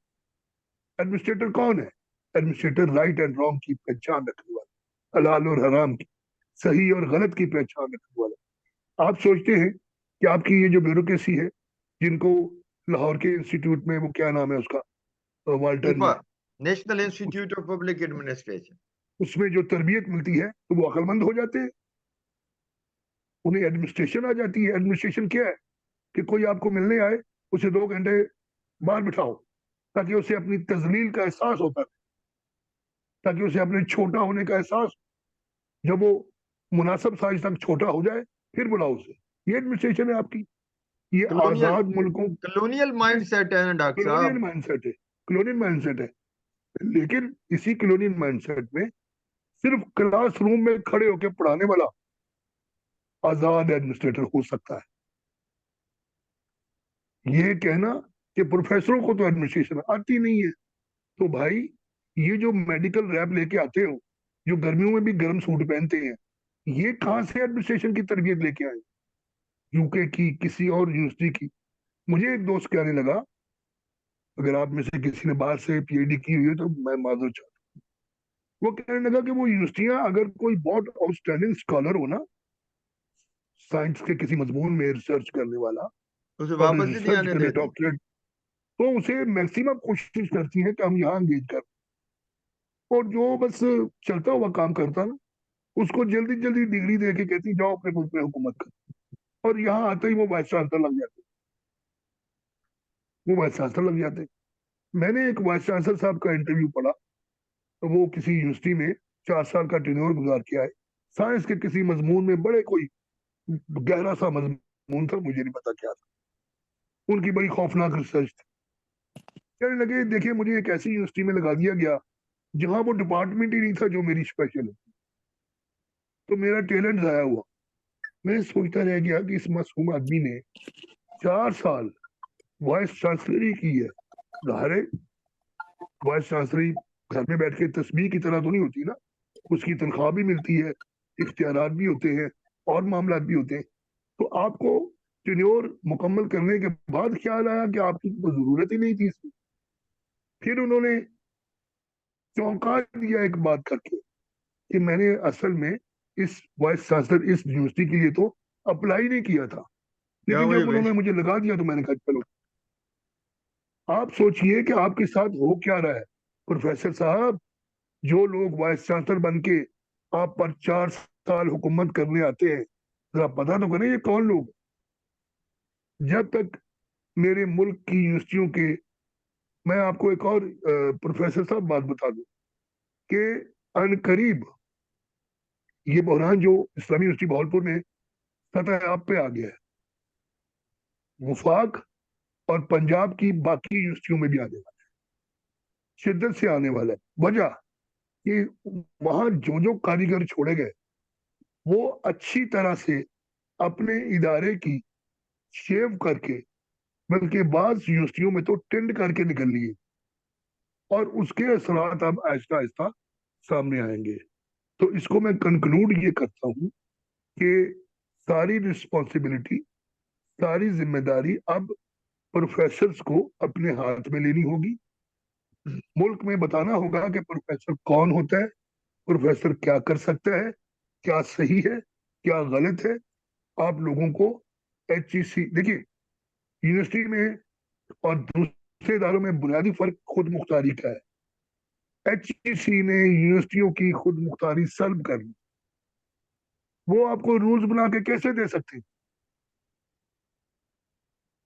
एडमिनिस्ट्रेटर कौन है? एडमिनिस्ट्रेटर राइट एंड रॉन्ग की पहचान रखने वाला, हलाल और हराम की, सही और गलत की पहचान रखने वाला। आप सोचते हैं कि आपकी ये जो ब्यूरोक्रेसी है, जिनको लाहौर के इंस्टीट्यूट में, वो क्या नाम है उसका, वाल्टन
नीफा,
में,
नेशनल
उस,
इंस्टीट्यूट ऑफ पब्लिक एडमिनिस्ट्रेशन।
उसमें जो तरबियत मिलती है तो वो अक्लमंद हो जाते हैं, उन्हें एडमिनिस्ट्रेशन आ जाती है। एडमिनिस्ट्रेशन क्या है कि कोई आपको मिलने आए, उसे 2 घंटे बाहर बिठाओ ताकि उसे अपनी तजलील का एहसास होता है, ताकि उसे अपने छोटा होने का एहसास, जब वो मुनासिब साइज तक छोटा हो जाए फिर बुलाओ उसे। ये एडमिनिस्ट्रेशन है आपकी। ये
कलोनियल
आजाद मुल्कों,
कलोनियल माइंडसेट है ना डॉक्टर
कलोनियल
साहब।
माइंडसेट है, कलोनियल माइंडसेट है। लेकिन इसी कलोनियल माइंडसेट में सिर्फ क्लासरूम में खड़े होकर पढ़ाने वाला आजाद एडमिनिस्ट्रेटर हो सकता है। ये कहना कि प्रोफेसरों को तो एडमिनिस्ट्रेशन आती नहीं है, तो भाई ये जो मेडिकल रैप लेके आते हो, जो गर्मियों में भी गर्म सूट पहनते हैं, ये कहाँ से एडमिनिस्ट्रेशन की तरबियत लेके आए? UK की, किसी और यूनिवर्सिटी की? मुझे एक दोस्त कहने लगा, अगर आप में से किसी ने बाहर से PhD की हुई है तो मैं माजूर चाहता हूँ। वो कहने लगा कि वो यूनिवर्सिटियां अगर कोई बहुत आउटस्टैंडिंग स्कॉलर हो ना, साइंस के किसी मजमून में रिसर्च करने वाला,
उसे
और
वापस ही नहीं
रिसर्च
आने
करे
देती।
डॉक्टरेट, तो उसे मैक्सिमम कोशिश करती है कि हम यहाँ एंगेज कर, और जो बस चलता हुआ काम करता ना, उसको जल्दी जल्दी डिग्री दे के कहती जाओ अपने मुल्क में हुकूमत कर, और यहाँ आते ही वो वाइस चांसलर लग जाते, वो वाइस चांसलर लग जाते। मैंने एक वाइस चांसलर साहब का इंटरव्यू पढ़ा, तो वो किसी यूनिवर्सिटी में 4 साल का टेन्योर गुजार के आए, साइंस के किसी मजमून में, बड़े कोई गहरा सा मजमून था, मुझे नहीं पता क्या था, उनकी बड़ी खौफनाक रिसर्च थी। कहने लगे देखिए मुझे एक ऐसी यूनिवर्सिटी में लगा दिया गया जहां वो डिपार्टमेंट ही नहीं था जो मेरी स्पेशल है, तो मेरा टैलेंट जाया हुआ। मैं सोचता रह गया कि इस मासूम आदमी ने 4 साल वाइस चांसलरी की है। जाहिर है वाइस चांसलरी घर में बैठ के तस्बीह की तरह तो नहीं होती ना, उसकी तनख्वाह भी मिलती है, इख्तियारात भी होते हैं, और मामलात भी होते हैं। तो आपको टेन्योर मुकम्मल करने के बाद ख्याल आया कि आपकी तो जरूरत ही नहीं थी इसकी। फिर उन्होंने चौंका दिया एक बात करके कि मैंने असल में इस वाइस चांसलर, इस यूनिवर्सिटी के लिए तो अप्लाई नहीं किया था,
क्या
लेकिन
हुई
जब उन्होंने मुझे लगा दिया तो मैंने कहा चलो। आप सोचिए कि आपके साथ हो क्या रहा है प्रोफेसर साहब। जो लोग वाइस चांसलर बन के आप पर 4 साल हुकूमत करने आते हैं, जरा पता तो करें ये कौन लोग। जब तक मेरे मुल्क की यूनिवर्सिटियों के, मैं आपको एक और प्रोफेसर साहब बात बता दूं कि अनकरीब ये बहरान जो इस्लामी यूनिवर्सिटी भावलपुर में सतह आप पे आ गया है, वफाक और पंजाब की बाकी यूनिवर्सिटियों में भी आने वाला है, शिद्दत से आने वाला है। वजह कि वहां जो जो कारीगर छोड़े गए वो अच्छी तरह से अपने इदारे की शेव करके, बल्कि बाज यूनिवर्सिटियों में तो टेंड करके निकल लिए, और उसके असरात अब आहिस्ता आहिस्ता सामने आएंगे। तो इसको मैं कंक्लूड ये करता हूँ कि सारी रिस्पॉन्सिबिलिटी, सारी जिम्मेदारी अब प्रोफेसर्स को अपने हाथ में लेनी होगी। मुल्क में बताना होगा कि प्रोफेसर कौन होता है, प्रोफेसर क्या कर सकता है, क्या सही है, क्या गलत है। आप लोगों को HEC देखिए, यूनिवर्सिटी में और दूसरे इदारों में बुनियादी फर्क खुद मुख्तारी का है। HEC ने यूनिवर्सिटियों की खुद मुख्तारी सल्ब कर ली। वो आपको रूल्स बना के कैसे दे सकते हैं?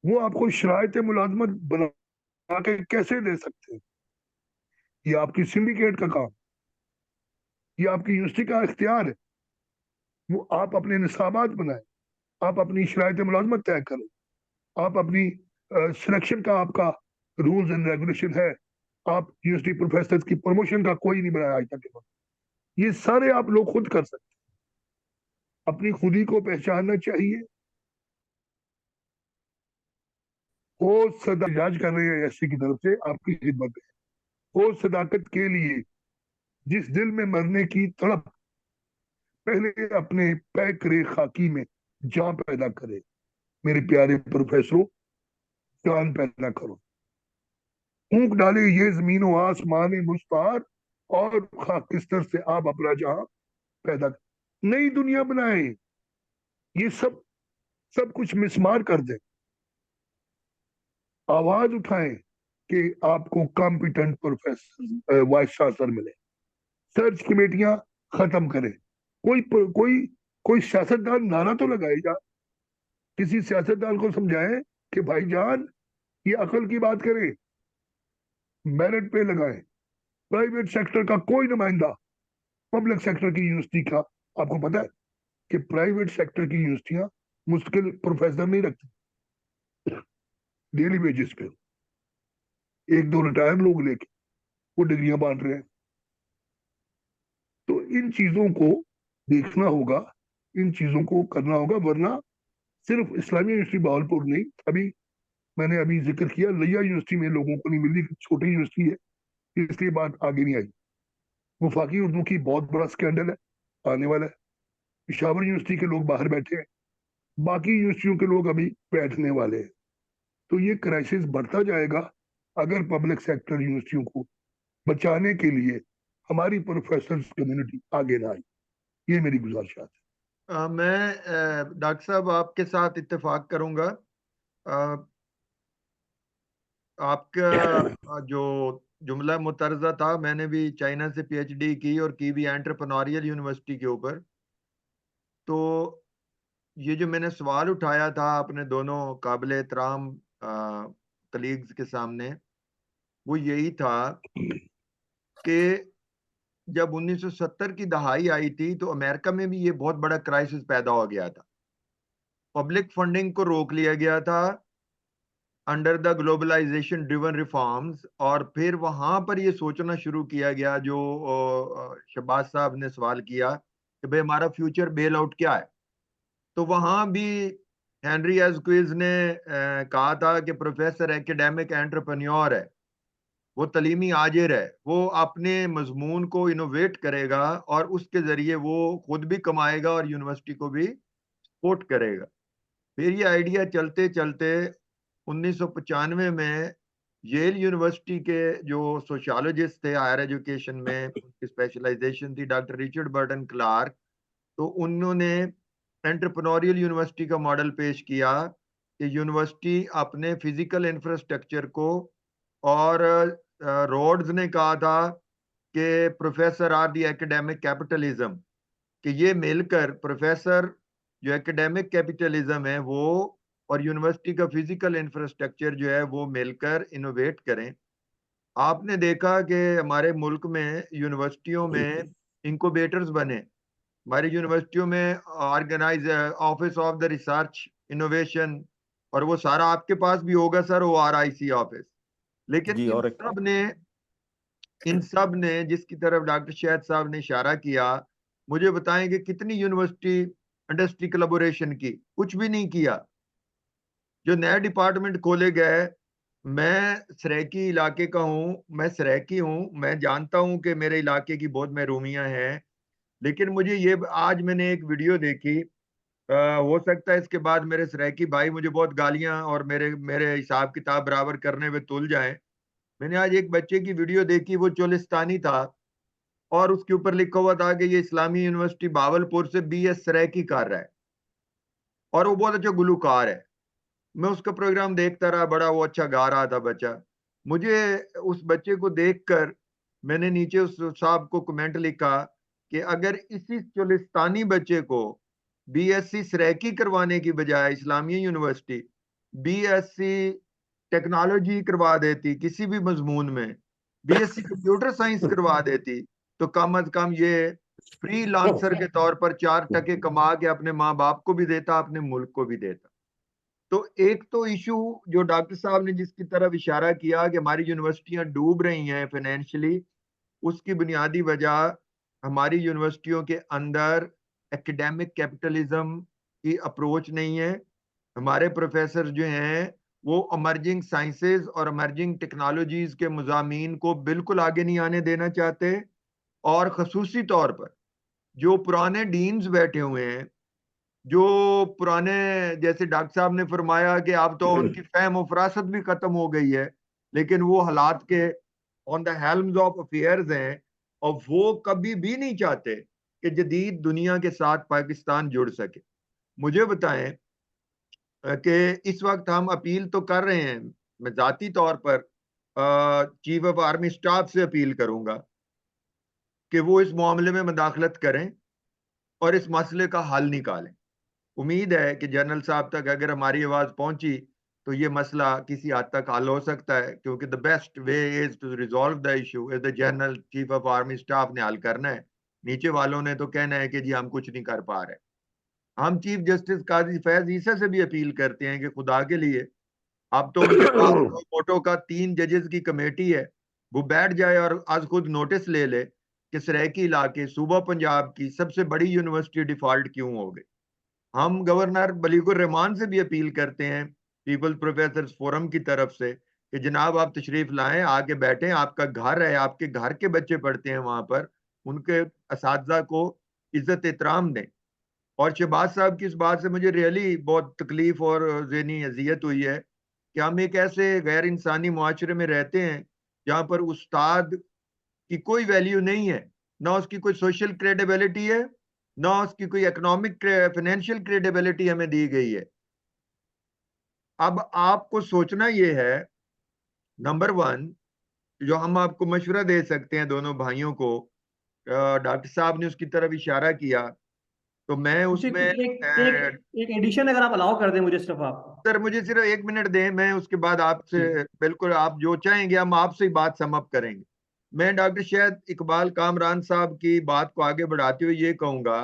वो आपको शराइत मुलाजमत बना के कैसे दे सकते हैं? ये आपकी सिंडिकेट का काम, ये आपकी यूनिवर्सिटी का इख्तियार है। वो आप अपने निसाबात बनाए, आप अपनी शराइत मुलाजमत तय करें, आप अपनी सिलेक्शन का आपका रूल्स एंड रेगुलेशन है। आप यूनिवर्सिटी प्रोफेसर की प्रमोशन का कोई नहीं बनाया आज तक। ये सारे आप लोग खुद कर सकते हैं। अपनी खुदी को पहचानना चाहिए। वो सदा जांच कर रहे हैं SC की तरफ से आपकी खिदमत है। वो सदाकत के लिए जिस दिल में मरने की तड़प, पहले अपने पैकरे खाकी में जान पैदा करे। मेरे प्यारे प्रोफेसरों, जान पैदा करो, फूंक डाले ये जमीन व आसमान मुस्तार, और खाकिस्तर से आप अपना जहां पैदा कर। नई दुनिया बनाए। ये सब सब कुछ मिसमार कर दे। आवाज उठाएं कि आपको कॉम्पिटेंट प्रोफेसर वाइस चांसलर मिले। सर्च कमेटियां खत्म करें। कोई कोई सियासतदान नारा तो लगाएगा, किसी सियासतदान को समझाएं कि भाईजान ये अकल की बात करें, मेरिट पे लगाएं। प्राइवेट सेक्टर का कोई नुमाइंदा पब्लिक सेक्टर की यूनिवर्सिटी का, आपको पता है कि प्राइवेट सेक्टर की यूनिवर्सिटियां मुश्किल प्रोफेसर नहीं रखती, डेली बेसिस पे 1-2 रिटायर लोग लेके वो डिग्रियां बांट रहे हैं। तो इन चीजों को देखना होगा, इन चीजों को करना होगा, वरना सिर्फ इस्लामिया यूनिवर्सिटी भावलपुर नहीं, मैंने अभी जिक्र किया लिया यूनिवर्सिटी में लोगों को नहीं मिली, छोटी यूनिवर्सिटी है इसलिए बात आगे नहीं आई। वफाकी उर्दू की बहुत बड़ा स्कैंडल है, आने वाला है। पेशावर यूनिवर्सिटी के लोग बाहर बैठे हैं, बाकी यूनिवर्सिटियों के लोग अभी बैठने वाले हैं। तो ये क्राइसिस बढ़ता जाएगा अगर पब्लिक सेक्टर यूनिवर्सिटियों को बचाने के लिए हमारी प्रोफेसर कम्युनिटी आगे ना आई। ये मेरी गुजारिशात है।
मैं डॉक्टर साहब आपके साथ इत्तेफाक करूंगा। आपका जो जुमला मुतरजा था, मैंने भी चाइना से PhD की और की भी एंटरप्रेन्योरियल यूनिवर्सिटी के ऊपर। तो ये जो मैंने सवाल उठाया था अपने दोनों काबिल एहतराम कलीग्स के सामने, वो यही था कि जब 1970 की दहाई आई थी तो अमेरिका में भी ये बहुत बड़ा क्राइसिस पैदा हो गया था। पब्लिक फंडिंग को रोक लिया गया था under the globalisation driven reforms, और फिर वहां पर ये सोचना शुरू किया गया जो शहबाज साहब ने सवाल किया कि भाई हमारा फ्यूचर बेल आउट क्या है। तो वहां भी हेनरी एस्क्विज ने कहा था कि प्रोफेसर एकेडमिक एंटरप्रेन्योर है, वो तलीमी आजिर है, वो अपने मजमून को इनोवेट करेगा और उसके जरिए वो खुद भी कमाएगा और यूनिवर्सिटी को भी सपोर्ट करेगा। फिर ये आइडिया चलते चलते 1995 में येल यूनिवर्सिटी के जो सोशियोलॉजिस्ट थे हायर एजुकेशन में, उनकी स्पेशलाइजेशन थी डॉक्टर रिचर्ड बर्टन क्लार्क, तो उन्होंने एंटरप्रेन्योरियल यूनिवर्सिटी का मॉडल पेश किया कि यूनिवर्सिटी अपने फिजिकल इंफ्रास्ट्रक्चर को, और रोड्स ने कहा था कि professor are the academic capitalism, कि ये मिलकर प्रोफेसर जो एकेडमिक कैपिटलिज्म है वो और यूनिवर्सिटी का फिजिकल इंफ्रास्ट्रक्चर जो है वो मिलकर इनोवेट करें। आपने देखा कि हमारे मुल्क में यूनिवर्सिटियों में इंक्यूबेटर्स बने, हमारी यूनिवर्सिटियों में organise office of the research innovation, और वो सारा आपके पास भी होगा सर, वो RIC ऑफिस। लेकिन
जी, और
इन सब ने जिसकी तरफ डॉक्टर शहद साहब ने इशारा किया, मुझे बताएं कि कितनी यूनिवर्सिटी इंडस्ट्री कोलैबोरेशन की? कुछ भी नहीं किया। जो नए डिपार्टमेंट खोले गए, मैं सराइकी इलाके का हूँ, मैं सराइकी हूँ, मैं जानता हूँ कि मेरे इलाके की बहुत महरूमियाँ हैं, लेकिन मुझे ये आज मैंने एक वीडियो देखी, हो सकता है इसके बाद मेरे सराइकी भाई मुझे बहुत गालियां और मेरे मेरे हिसाब किताब बराबर करने में तुल जाएं। मैंने आज एक बच्चे की वीडियो देखी, वो चोलिस्तानी था और उसके ऊपर लिखा हुआ था कि ये इस्लामी यूनिवर्सिटी भावलपुर से BS सराइकी कर रहा है और वो बहुत अच्छा गुलूकार है। मैं उसका प्रोग्राम देखता रहा, बड़ा वो अच्छा गा रहा था बच्चा। मुझे उस बच्चे को देखकर मैंने नीचे उस साहब को कमेंट लिखा कि अगर इसी चोलिस्तानी बच्चे को BSc सराइकी करवाने की बजाय इस्लामिया यूनिवर्सिटी BSc टेक्नोलॉजी करवा देती, किसी भी मजमून में BSc कंप्यूटर साइंस करवा देती, तो कम अज कम ये फ्री लांसर के तौर पर 4 टके कमा के अपने माँ बाप को भी देता, अपने मुल्क को भी देता। तो एक तो इशू जो डॉक्टर साहब ने जिसकी तरफ इशारा किया कि हमारी यूनिवर्सिटियां डूब रही हैं फाइनेंशियली, उसकी बुनियादी वजह हमारी यूनिवर्सिटियों के अंदर एकेडमिक कैपिटलिज्म की अप्रोच नहीं है। हमारे प्रोफेसर जो हैं वो अमर्जिंग साइंसेज और अमर्जिंग टेक्नोलॉजीज के मज़ामीन को बिल्कुल आगे नहीं आने देना चाहते, और खसूसी तौर पर जो पुराने डीन्स बैठे हुए हैं, जो पुराने, जैसे डॉक्टर साहब ने फरमाया कि अब तो उनकी फहम और फरासत भी खत्म हो गई है, लेकिन वो हालात के on the Helm's of affairs हैं, और वो कभी भी नहीं चाहते कि जदीद दुनिया के साथ पाकिस्तान जुड़ सके। मुझे बताएं कि इस वक्त हम अपील तो कर रहे हैं, मैं जाती तौर पर चीफ ऑफ आर्मी स्टाफ से अपील करूंगा कि वो इस मामले में मुदाखलत करें और इस मसले का हल निकालें। उम्मीद है कि जनरल साहब तक अगर हमारी आवाज पहुंची तो ये मसला किसी हद तक हल हो सकता है, क्योंकि the best way is to resolve the issue is the general chief of army staff ने हल करना है। नीचे वालों ने तो कहना है कि जी हम कुछ नहीं कर पा रहे। हम चीफ जस्टिस काजी फैज ईसा से भी अपील करते हैं कि खुदा के लिए अब तो उनके पास फोटो का 3 जजेस की कमेटी है, वो बैठ जाए और आज खुद नोटिस ले ले कि सराइकी इलाके सूबा पंजाब की सबसे बड़ी यूनिवर्सिटी डिफॉल्ट क्यों हो गई। हम गवर्नर बलीगुर रहमान से भी अपील करते हैं पीपल्स प्रोफेसर्स फोरम की तरफ से कि जनाब आप तशरीफ लाएं, आके बैठें, आपका घर है, आपके घर के बच्चे पढ़ते हैं वहां पर, उनके असातिज़ा को इज्जत एहतराम दें। और शहबाज साहब की इस बात से मुझे रियली बहुत तकलीफ और ज़हनी अजियत हुई है कि हम एक ऐसे गैर इंसानी मुआशरे में रहते हैं जहाँ पर उस्ताद की कोई वैल्यू नहीं है, ना उसकी कोई सोशल क्रेडिबिलिटी है, ना उसकी कोई इकोनॉमिक फाइनेंशियल क्रेडिबिलिटी हमें दी गई है। अब आपको सोचना ये है, नंबर 1 जो हम आपको मशवरा दे सकते हैं दोनों भाइयों को, डॉक्टर साहब ने उसकी तरफ इशारा किया, तो मैं उसमें
एक एडिशन अगर आप अलाउ कर दें मुझे, सिर्फ आप
सर मुझे सिर्फ 1 मिनट दें, मैं उसके बाद आपसे बिल्कुल आप जो चाहेंगे हम आपसे ही बात समअप करेंगे। मैं डॉक्टर शहद इकबाल कामरान साहब की बात को आगे बढ़ाते हुए ये कहूँगा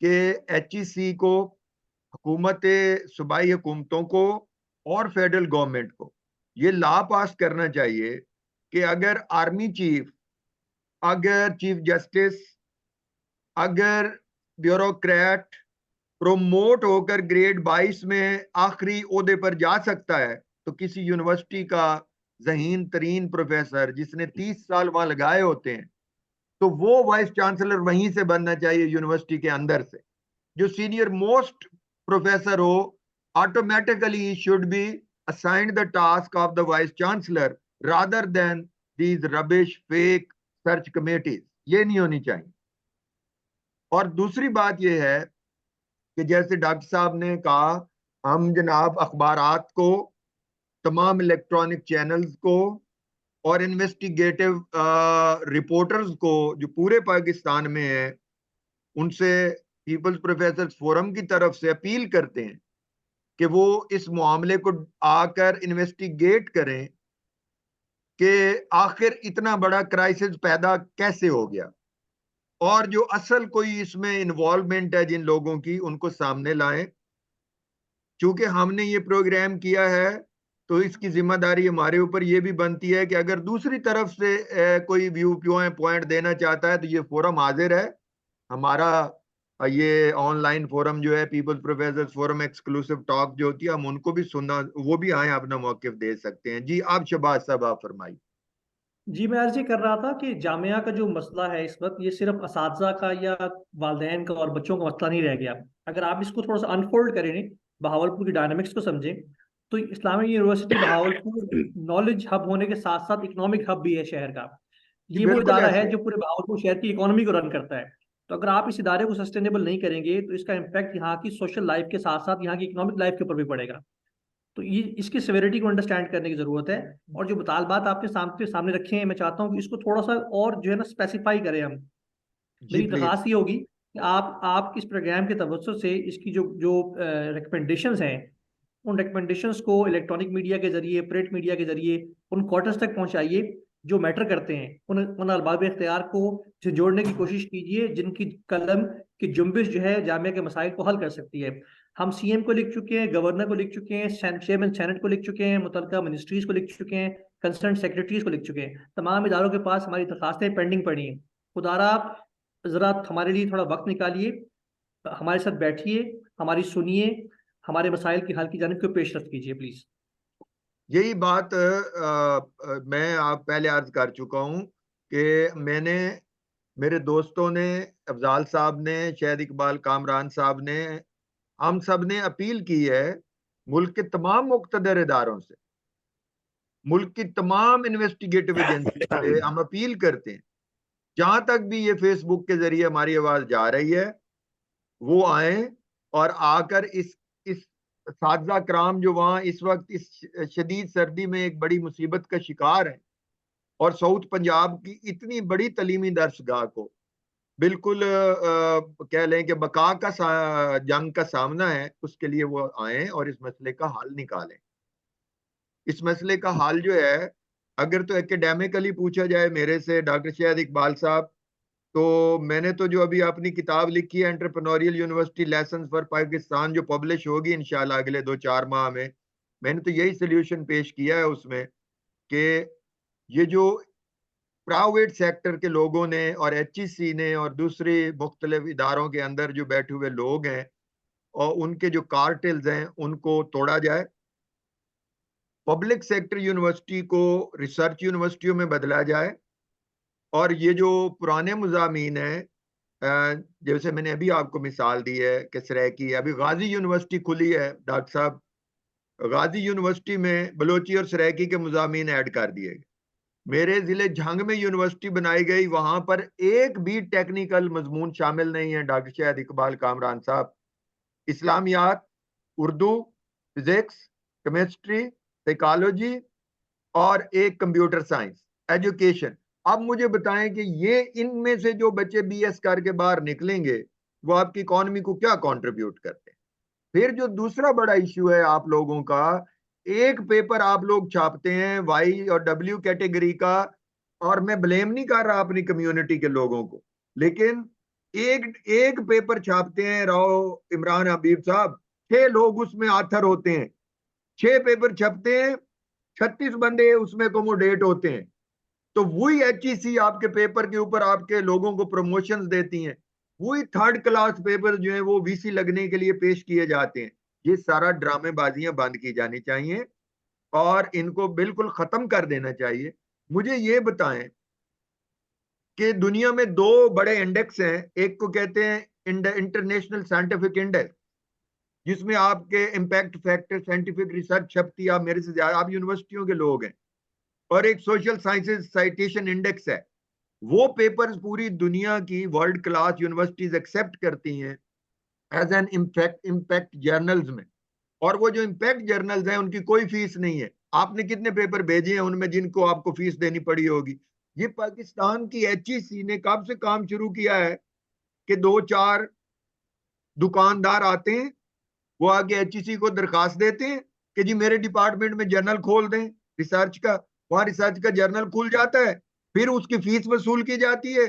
कि HEC को, हुकूमत सूबाई हुकूमतों को और फेडरल गवर्नमेंट को ये लॉ पास करना चाहिए कि अगर आर्मी चीफ, अगर चीफ जस्टिस, अगर ब्यूरोक्रेट प्रोमोट होकर ग्रेड 22 में आखिरी ओहदे पर जा सकता है, तो किसी यूनिवर्सिटी का जहीन तरीन प्रोफेसर जिसने 30 साल वहां लगाए होते हैं, तो वो वाइस चांसलर वहीं से बनना चाहिए यूनिवर्सिटी के अंदर से। जो सीनियर मोस्ट प्रोफेसर हो, automatically should be assigned the task of the vice chancellor rather than these rubbish fake search committees. ये नहीं होनी चाहिए। और दूसरी बात यह है कि जैसे डॉक्टर साहब ने कहा, हम जनाब अखबारात को, तमाम इलेक्ट्रॉनिक चैनल्स को और इन्वेस्टिगेटिव रिपोर्टर्स को जो पूरे पाकिस्तान में है, उनसे पीपल्स प्रोफेसर्स फोरम की तरफ से अपील करते हैं कि वो इस मामले को आकर इन्वेस्टिगेट करें कि आखिर इतना बड़ा क्राइसिस पैदा कैसे हो गया, और जो असल कोई इसमें इन्वॉल्वमेंट है जिन लोगों की, उनको सामने लाएं। चूंकि हमने ये प्रोग्राम किया है तो इसकी जिम्मेदारी हमारे ऊपर ये भी बनती है कि अगर दूसरी तरफ से कोई व्यू पॉइंट देना चाहता है तो ये फोरम हाजिर है। हमारा ये ऑनलाइन फोरम जो है, people's professors forum exclusive talk जो होती है, हम उनको भी सुनना, वो भी आए, अपना मौक़िफ़ दे सकते हैं। जी आप शहबाज साहब, आप फरमाइए।
जी मैं अर्ज ये कर रहा था कि जामिया का जो मसला है इस वक्त, ये सिर्फ असातिज़ा का या वालिदैन का और बच्चों का मसला नहीं रह गया। अगर आप इसको थोड़ा सा अनफोल्ड करें, बहावलपुर की डायनामिक्स को समझें, तो Islamic university Bahawalpur knowledge hub होने के साथ साथ इकोनॉमिक हब भी है शहर का।
जी
ये वो
बिल्कुल
इदारा
ऐसे
है जो पूरे बहावलपुर शहर की इकोनॉमी को रन करता है। तो अगर आप इस इदारे को सस्टेनेबल नहीं करेंगे तो इसका इम्पैक्ट यहाँ की सोशल लाइफ के साथ साथ यहाँ की इकोनॉमिक लाइफ के ऊपर भी पड़ेगा। तो ये इसकी सेवेरिटी को अंडरस्टैंड करने की जरूरत है। और जो मुतालबात आपने सामने रखे हैं, मैं चाहता हूँ कि इसको थोड़ा सा और जो है ना स्पेसिफाई करें हम।
जी
मेरी
प्लीज।
दरख्वास्त ये होगी कि आप इस प्रोग्राम के तवज्जो से इसकी जो जो रिकमेंडेशंस हैं, उन रिकमेंडेशंस को इलेक्ट्रॉनिक मीडिया के जरिए, प्रिंट मीडिया के जरिए उन क्वार्टर्स तक पहुंचाइए जो मैटर करते हैं। उन अरबाब इख्तियार को जोड़ने की कोशिश कीजिए जिनकी कलम की जुम्बिश जो है जामिया के मसाइल को हल कर सकती है। हम सीएम को लिख चुके हैं, गवर्नर को लिख चुके हैं, चेयरमैन सेनेट को लिख चुके हैं, मुतल्लिका मिनिस्ट्रीज को लिख चुके हैं, कंसर्न सेक्रेटरीज को लिख चुके हैं। तमाम इदारों के पास हमारी दरखास्तें पेंडिंग पड़ी हैं। खुदारा आप ज़रा हमारे लिए थोड़ा वक्त निकालिए, हमारे साथ बैठिए, हमारी सुनिए, हमारे मसाइल की हल की जानिब को पेशरफ कीजिए प्लीज।
यही बात मैं आप पहले अर्ज कर चुका हूँ कि मैंने, मेरे दोस्तों ने, अफजाल साहब ने, शहद इकबाल कामरान साहब ने, हम सब ने अपील की है मुल्क के तमाम मुक़्तदर इदारों से, मुल्क की तमाम इन्वेस्टिगेटिव एजेंसी से हम अपील करते हैं, जहां तक भी ये फेसबुक के जरिए हमारी आवाज जा रही है, वो आए और आकर इस साजा कराम जो वहाँ इस वक्त इस शदीद सर्दी में एक बड़ी मुसीबत का शिकार है, और साउथ पंजाब की इतनी बड़ी तलीमी दरसगाह को बिल्कुल कह लें कि बका का जंग का सामना है, उसके लिए वो आए और इस मसले का हल निकालें। इस मसले का हल जो है, अगर तो एकेडमिकली पूछा जाए मेरे से, डॉक्टर शहद इकबाल साहब, तो मैंने तो जो अभी अपनी किताब लिखी है entrepreneurial university lessons for Pakistan, जो पब्लिश होगी इंशाल्लाह अगले 2-4 माह में, मैंने तो यही सोल्यूशन पेश किया है उसमें कि ये जो प्राइवेट सेक्टर के लोगों ने और HEC ने और दूसरे मुख्तलिफ इदारों के अंदर जो बैठे हुए लोग हैं और उनके जो कार्टेल्स हैं, उनको तोड़ा जाए। पब्लिक सेक्टर यूनिवर्सिटी को रिसर्च यूनिवर्सिटियों में बदला जाए, और ये जो पुराने मुजामीन हैं, जैसे मैंने अभी आपको मिसाल दी है कि सरायकी, अभी गाजी यूनिवर्सिटी खुली है डॉक्टर साहब, गाजी यूनिवर्सिटी में बलोची और सरायकी के मुजामीन ऐड कर दिए गए। मेरे ज़िले झंग में यूनिवर्सिटी बनाई गई, वहां पर एक भी टेक्निकल मजमून शामिल नहीं है डॉक्टर शहद इकबाल कामरान साहब। इस्लामियात, उर्दू, फिजिक्स, केमिस्ट्री, साइकोलॉजी और एक कंप्यूटर साइंस एजुकेशन। अब मुझे बताएं कि ये इनमें से जो बच्चे BS करके बाहर निकलेंगे, वो आपकी इकोनॉमी को क्या कंट्रीब्यूट करते हैं। फिर जो दूसरा बड़ा इश्यू है आप लोगों का, एक पेपर आप लोग छापते हैं Y और W कैटेगरी का, और मैं ब्लेम नहीं कर रहा अपनी कम्युनिटी के लोगों को, लेकिन एक एक पेपर छापते हैं राव इमरान हबीब साहब, 6 लोग उसमें आथर होते हैं, 6 पेपर छपते हैं, 36 बंदे उसमें अकोमोडेट होते हैं। तो वही HEC आपके पेपर के ऊपर आपके लोगों को प्रमोशंस देती हैं, वही थर्ड क्लास पेपर जो है वो VC लगने के लिए पेश किए जाते हैं। ये सारा ड्रामेबाजियां बंद की जानी चाहिए और इनको बिल्कुल खत्म कर देना चाहिए। मुझे ये बताएं कि दुनिया में 2 बड़े इंडेक्स हैं, एक को कहते हैं इंटरनेशनल साइंटिफिक इंडेक्स, जिसमें आपके इम्पैक्ट फैक्टर, साइंटिफिक रिसर्च छपती है, आप मेरे से ज्यादा, आप यूनिवर्सिटियों के लोग हैं, और एक सोशल साइंसेज साइटेशन इंडेक्स है। वो पेपर्स पूरी दुनिया की वर्ल्ड क्लास यूनिवर्सिटीज एक्सेप्ट करती हैं, एज एन इम्पैक्ट जर्नल्स में। और वो जो इम्पैक्ट जर्नल्स हैं उनकी कोई फीस नहीं है। आपने कितने पेपर भेजे हैं उनमें जिनको आपको फीस देनी पड़ी होगी? ये पाकिस्तान की HEC ने कब से काम शुरू किया है कि 2-4 दुकानदार आते हैं, वो आगे HEC को दरखास्त देते हैं कि जी मेरे डिपार्टमेंट में जर्नल खोल दें रिसर्च का। वहां रिसर्च का जर्नल खुल जाता है, फिर उसकी फीस वसूल की जाती है,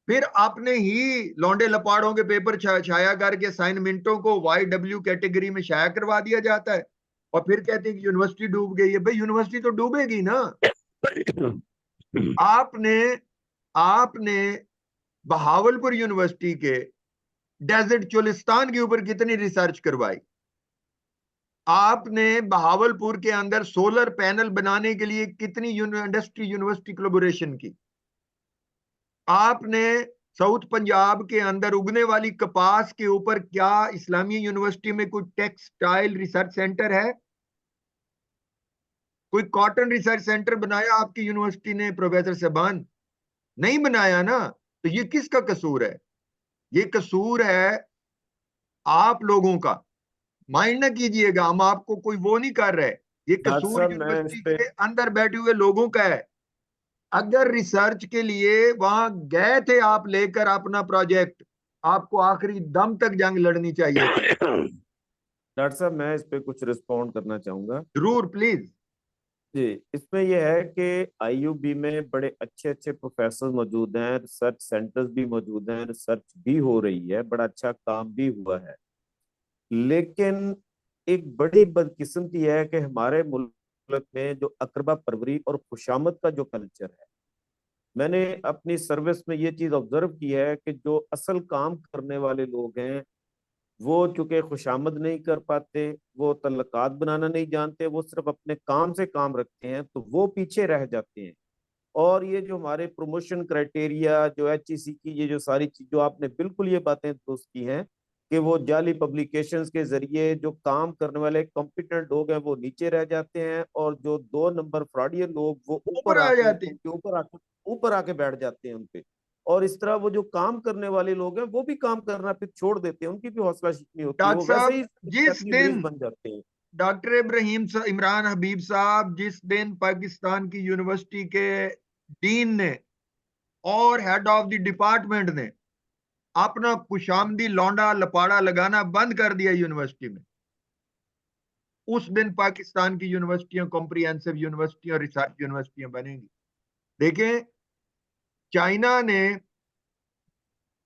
फिर आपने ही लौंडे लपाड़ों के पेपर छाया करके असाइनमेंटों को YW कैटेगरी में शाया करवा दिया जाता है, और फिर कहते हैं कि यूनिवर्सिटी डूब गई है। भाई यूनिवर्सिटी तो डूबेगी ना। आपने आपने बहावलपुर यूनिवर्सिटी के डेजर्ट चोलिस्तान के ऊपर कितनी रिसर्च करवाई? आपने बहावलपुर के अंदर सोलर पैनल बनाने के लिए कितनी इंडस्ट्री यूनिवर्सिटी कोलैबोरेशन की? आपने साउथ पंजाब के अंदर उगने वाली कपास के ऊपर क्या इस्लामिया यूनिवर्सिटी में कोई टेक्सटाइल रिसर्च सेंटर है? कोई कॉटन रिसर्च सेंटर बनाया आपकी यूनिवर्सिटी ने प्रोफेसर साहबान? नहीं बनाया ना। तो ये किसका कसूर है? ये कसूर है आप लोगों का। माइंड ना कीजिएगा, हम आपको कोई वो नहीं कर रहे। ये
डॉक्टर
कसूर
साहब मैं इस
यूनिवर्सिटी
पे
के अंदर बैठे हुए लोगों का है। अगर रिसर्च के लिए वहां गए थे आप लेकर अपना प्रोजेक्ट, आपको आखिरी दम तक जंग लड़नी चाहिए थी।
डॉक्टर साहब मैं इस पे कुछ रिस्पॉन्ड करना चाहूंगा।
जरूर प्लीज।
जी, इसमें यह है कि IUB में बड़े अच्छे अच्छे प्रोफेसर मौजूद हैं, रिसर्च सेंटर्स भी मौजूद हैं, रिसर्च भी हो रही है, बड़ा अच्छा काम भी हुआ है। लेकिन एक बड़ी बदकिस्मती है कि हमारे मुल्क में जो अकरबा परवरी और खुशामद का जो कल्चर है, मैंने अपनी सर्विस में ये चीज ऑब्जर्व की है कि जो असल काम करने वाले लोग हैं वो चूंकि खुशामद नहीं कर पाते, वो तल्लकात बनाना नहीं जानते, वो सिर्फ अपने काम से काम रखते हैं, तो वो पीछे रह जाते हैं। और ये जो हमारे प्रमोशन क्राइटेरिया जो HEC की ये जो सारी चीज जो आपने बिल्कुल ये बातें दुरुस्त की हैं कि वो जाली पब्लिकेशंस के जरिए जो काम करने वाले कॉम्पिटेंट लोग हैं वो नीचे रह जाते हैं, और जो 2 नंबर फ्रॉडियर लोग वो
ऊपर
ऊपर
आ
आके
जाते हैं।
उनके ऊपर आके बैठ जाते हैं उनपे। और इस तरह वो जो काम करने वाले लोग हैं वो भी काम करना फिर छोड़ देते हैं, उनकी भी हौसला शिकनी होती है,
डॉक्टर
वो वैसे
साहब,
ही
जिस
फैक्ट्री मरीज
दिन
बन जाते हैं।
डॉक्टर इमरान हबीब साहब, जिस दिन पाकिस्तान की यूनिवर्सिटी के डीन ने और हेड ऑफ द डिपार्टमेंट ने अपना खुशामदी लौंडा लपाड़ा लगाना बंद कर दिया यूनिवर्सिटी में, उस दिन पाकिस्तान की यूनिवर्सिटियां कॉम्प्रिहेंसिव यूनिवर्सिटियां, रिसर्च यूनिवर्सिटियां बनेंगी। देखें, चाइना ने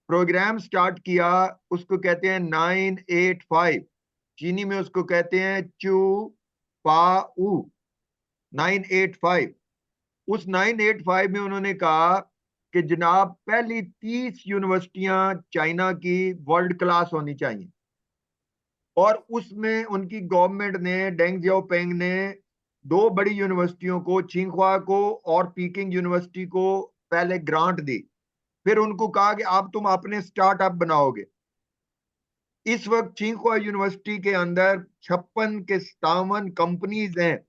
प्रोग्राम स्टार्ट किया, उसको कहते हैं 985। चीनी में उसको कहते हैं चू पा ऊ 985। उस 985 में उन्होंने कहा कि जनाब पहली 30 यूनिवर्सिटियां चाइना की वर्ल्ड क्लास होनी चाहिए। और उसमें उनकी गवर्नमेंट ने, डेंग जियाओपिंग ने, 2 बड़ी यूनिवर्सिटियों को, छिंगहुआ को और पीकिंग यूनिवर्सिटी को पहले ग्रांट दी। फिर उनको कहा कि अब तुम अपने स्टार्टअप बनाओगे। इस वक्त छिंगहुआ यूनिवर्सिटी के अंदर 56 के 57 कंपनीज हैं,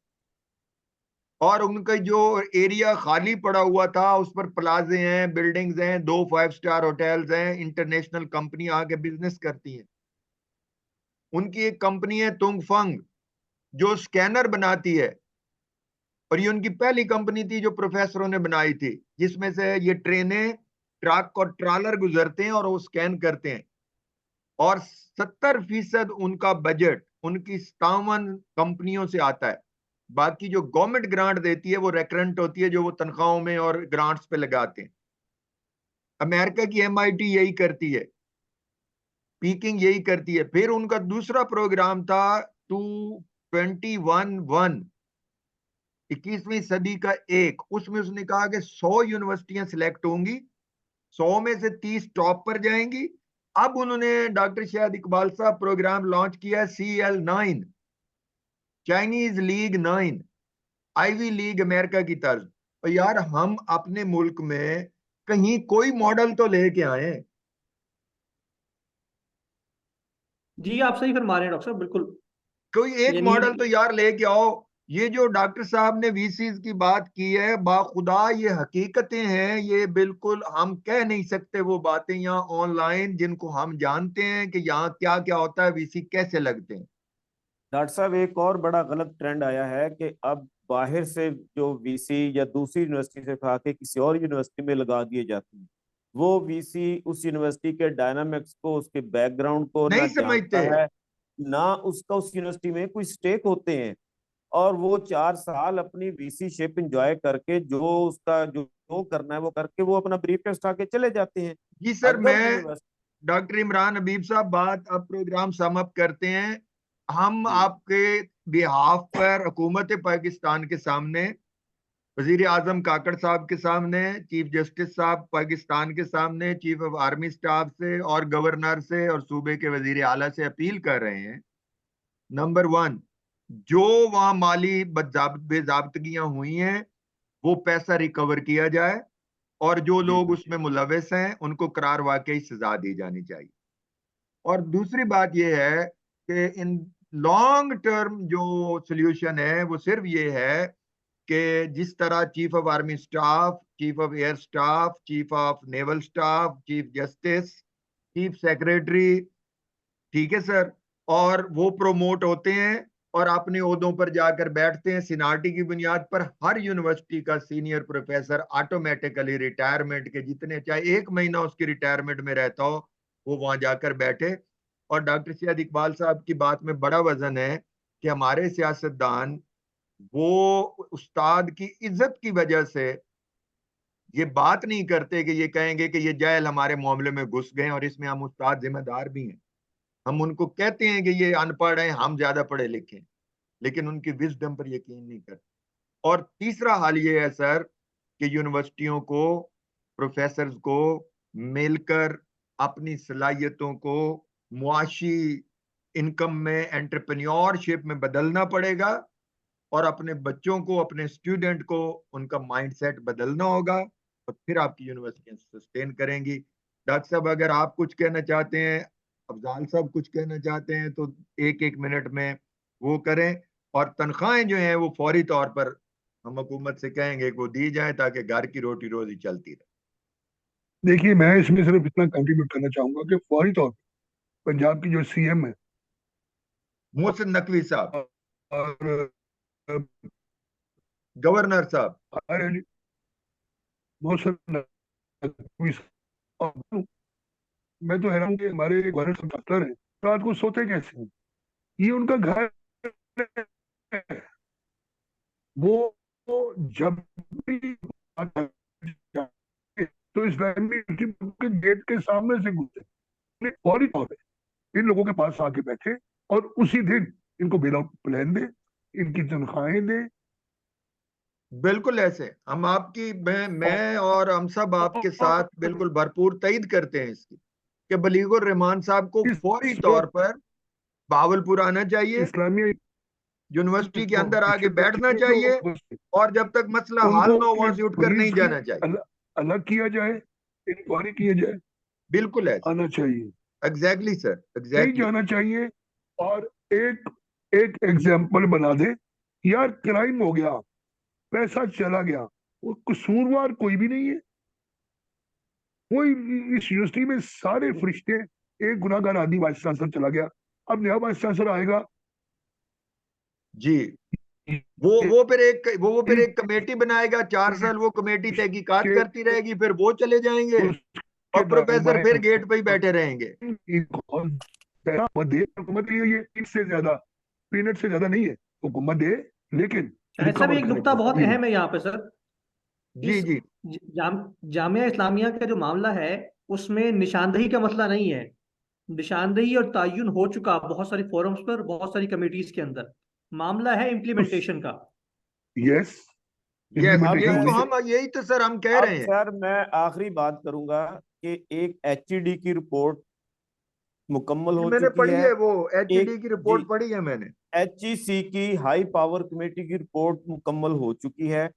और उनका जो एरिया खाली पड़ा हुआ था उस पर प्लाजे हैं, बिल्डिंग्स हैं, 2 5 स्टार होटल्स हैं, इंटरनेशनल कंपनी आके बिजनेस करती हैं। उनकी एक कंपनी है तुंगफंग जो स्कैनर बनाती है, और ये उनकी पहली कंपनी थी जो प्रोफेसरों ने बनाई थी, जिसमें से ये ट्रेनें, ट्रक और ट्रालर गुजरते हैं और वो स्कैन करते हैं। और 70% उनका बजट उनकी 57 कंपनियों से आता है। बाकी जो गवर्नमेंट ग्रांट देती है वो रेकरेंट होती है, जो वो तनख्वाहों में और ग्रांट्स पे लगाते हैं। अमेरिका की MIT यही करती है, पीकिंग यही करती है। फिर उनका दूसरा प्रोग्राम था 221-1, 21वीं सदी का एक। उसमें उसने कहा कि 100 यूनिवर्सिटियां सिलेक्ट होंगी, 100 में से 30 टॉप पर जाएंगी। अब उन्होंने डॉक्टर शाहिद इकबाल साहब प्रोग्राम लॉन्च किया CL9, Chinese league 9, Ivy league America की तर्ज। और यार हम अपने मुल्क में कहीं कोई मॉडल तो लेके आए।
जी आप सही फरमा रहे हैं डॉक्टर साहब, बिल्कुल।
कोई एक
यानी
मॉडल तो यार लेके आओ ये जो डॉक्टर साहब ने वीसीज की बात की है, बाखुदा ये हकीकतें हैं, ये बिल्कुल हम कह नहीं सकते वो बातें यहाँ ऑनलाइन जिनको हम जानते हैं कि यहाँ क्या क्या होता है, वीसी कैसे लगते हैं।
डॉक्टर साहब एक और बड़ा गलत ट्रेंड आया है कि अब बाहर से जो वीसी या दूसरी यूनिवर्सिटी से उठा के किसी और यूनिवर्सिटी में लगा दिए जाते हैं। वो वीसी उस यूनिवर्सिटी के डायनामिक्स को, उसके बैकग्राउंड को ना
नहीं
जानता
समझते।
है, ना उसका उस यूनिवर्सिटी में कोई स्टेक होते हैं। और वो 4 साल अपनी वीसी शिप इंजॉय करके जो उसका जो करना है वो करके वो अपना ब्रीफ टेस्ट आके चले जाते हैं।
जी सर,
अदर
मैं
यूनिवर्सिटी।
डॉक्टर इमरान हबीब साहब बात अब प्रोग्राम सम अप करते हैं। हम
जी
आपके बिहाफ पर हुकूमत पाकिस्तान के सामने, वजीर आजम काकड़ साहब के सामने, चीफ जस्टिस साहब पाकिस्तान के सामने, चीफ ऑफ आर्मी स्टाफ से और गवर्नर से और सूबे के वजीर आला से अपील कर रहे हैं। नंबर 1, जो वहां माली बेजाब्तगियां हुई हैं वो पैसा रिकवर किया जाए, और जो
जी
लोग
जी
उसमें मुलविस हैं उनको करार वाकई सजा दी जानी चाहिए। और दूसरी बात यह है कि इन लॉन्ग टर्म जो सोल्यूशन है वो सिर्फ ये है कि जिस तरह chief of army staff, chief of air staff, chief of naval staff, chief justice, chief secretary, ठीक है सर, और वो प्रोमोट होते हैं और अपने ओहदों पर जाकर बैठते हैं सीनियरिटी की बुनियाद पर। हर यूनिवर्सिटी का सीनियर प्रोफेसर ऑटोमेटिकली रिटायरमेंट के जितने, चाहे 1 महीना उसकी रिटायरमेंट में रहता हो, वो वहां जाकर बैठे। और डॉक्टर सैयद इकबाल साहब की बात में बड़ा वजन है कि हमारे सियासतदान वो उस्ताद की इज्जत की वजह से ये बात नहीं करते कि ये कहेंगे कि ये जहल हमारे मामले में घुस गए और इसमें हम उस्ताद जिम्मेदार भी हैं। हम उनको कहते हैं कि ये अनपढ़ हैं, हम ज्यादा पढ़े लिखे हैं, लेकिन उनकी विजडम पर यकीन नहीं करते। और तीसरा हाल ये है सर कि यूनिवर्सिटियों को, प्रोफेसर्स को मिलकर अपनी सलाहियतों को मुआशी इनकम में, एंटरप्रेन्योरशिप में बदलना पड़ेगा, और अपने बच्चों को, अपने स्टूडेंट को उनका माइंडसेट बदलना होगा, और फिर आपकी यूनिवर्सिटियां सस्टेन करेंगी। डॉक्टर साहब अगर आप कुछ कहना चाहते हैं, अफजाल साहब कुछ कहना चाहते हैं, तो 1-1 मिनट में वो करें। और तनख्वाहें जो हैं वो फौरी तौर पर हम हुकूमत से कहेंगे कि वो दी जाए ताकि घर की रोटी रोजी चलती रहे।
देखिए, मैं इसमें सिर्फ इतना कंट्रीब्यूट करना चाहूंगा कि फौरी तौर पर पंजाब की जो सीएम है
मोहसिन नकवी साहब,
और
गवर्नर साहब,
मौसम नकवी साहब, मैं तो हैरान हूं कि हमारे गवर्नर साहब डॉक्टर हैं, रात को सोते कैसे हैं? ये उनका घर है। वो जब भी बात है, तो इस्लामी के गेट के सामने से गुजरे, फौरी तौर पे इन लोगों के पास आके बैठे और उसी दिन इनको बेल आउट प्लान दे, इनकी तनख्वाहें दे।
बिल्कुल ऐसे हम आपकी, मैं और हम सब आपके साथ
और
बिल्कुल भरपूर तईद करते हैं इसकी कि बलीगुर रहमान साहब को
इस
फौरी तौर
वक्त
पर बहावलपुर आना चाहिए,
इस्लामिया
यूनिवर्सिटी के अंदर आके
क्षेत्र
बैठना
के जो
चाहिए, और जब तक मसला हल
उनको
ना हो वहां से उठकर नहीं
ब्रीफ के
जाना चाहिए।
अलग किया जाए, इंक्वायरी किया जाए,
बिल्कुल ऐसे,
आना चाहिए,
एग्जैक्टली सर,
नहीं
एग्जैक्टली।
जाना चाहिए। और एक एक एग्जाम्पल बना दे, यार क्राइम हो गया, पैसा चला गया, वो कसूरवार कोई भी नहीं है। कोई इस यूनिवर्सिटी में सारे फरिश्ते, एक गुनाहगार आदमी वाइस चांसलर चला गया, अब नया वाइस चांसलर आएगा,
जी, वो फिर एक कमेटी बनाएगा, 4 साल वो कमेटी तहकीकात
के
करती रहेगी, फिर वो चले जाएंगे
उसके
और
दाएं
प्रोफेसर फिर गेट पे ही
बाएं
बैठे रहेंगे।
हुकूमत दे, हुकूमत के लिए ये इससे ज्यादा, पीनट से ज्यादा नहीं है, हुकूमत दे, लेकिन
शायद साहब
रिकवर
एक
करे
नुक्ता बहुत
पैसा।
अहम है यहाँ पे सर।
जी
इस
जी,
जामिया इस्लामिया का जो मामला है उसमें निशानदही का मसला नहीं है। निशानदही और तयन हो चुका बहुत सारी फोरम्स पर, बहुत सारी कमेटीज के अंदर। मामला है इम्प्लीमेंटेशन का।
यस,
यस,
अब
इम्प्लीमेंटेशन
यही तो
होनी चाहिए।
हम, यही तो सर हम कह
अब
रहे हैं।
सर मैं आखिरी बात करूंगा कि एक एचईडी की रिपोर्ट मुकम्मल
जी,
हो
मैंने
चुकी
पढ़ी
है।
है, वो
एक
एचईडी की
जी,
रिपोर्ट पढ़ी है मैंने।
एचईसी की हाई पावर कमेटी की रिपोर्ट मुकम्मल हो चुकी है।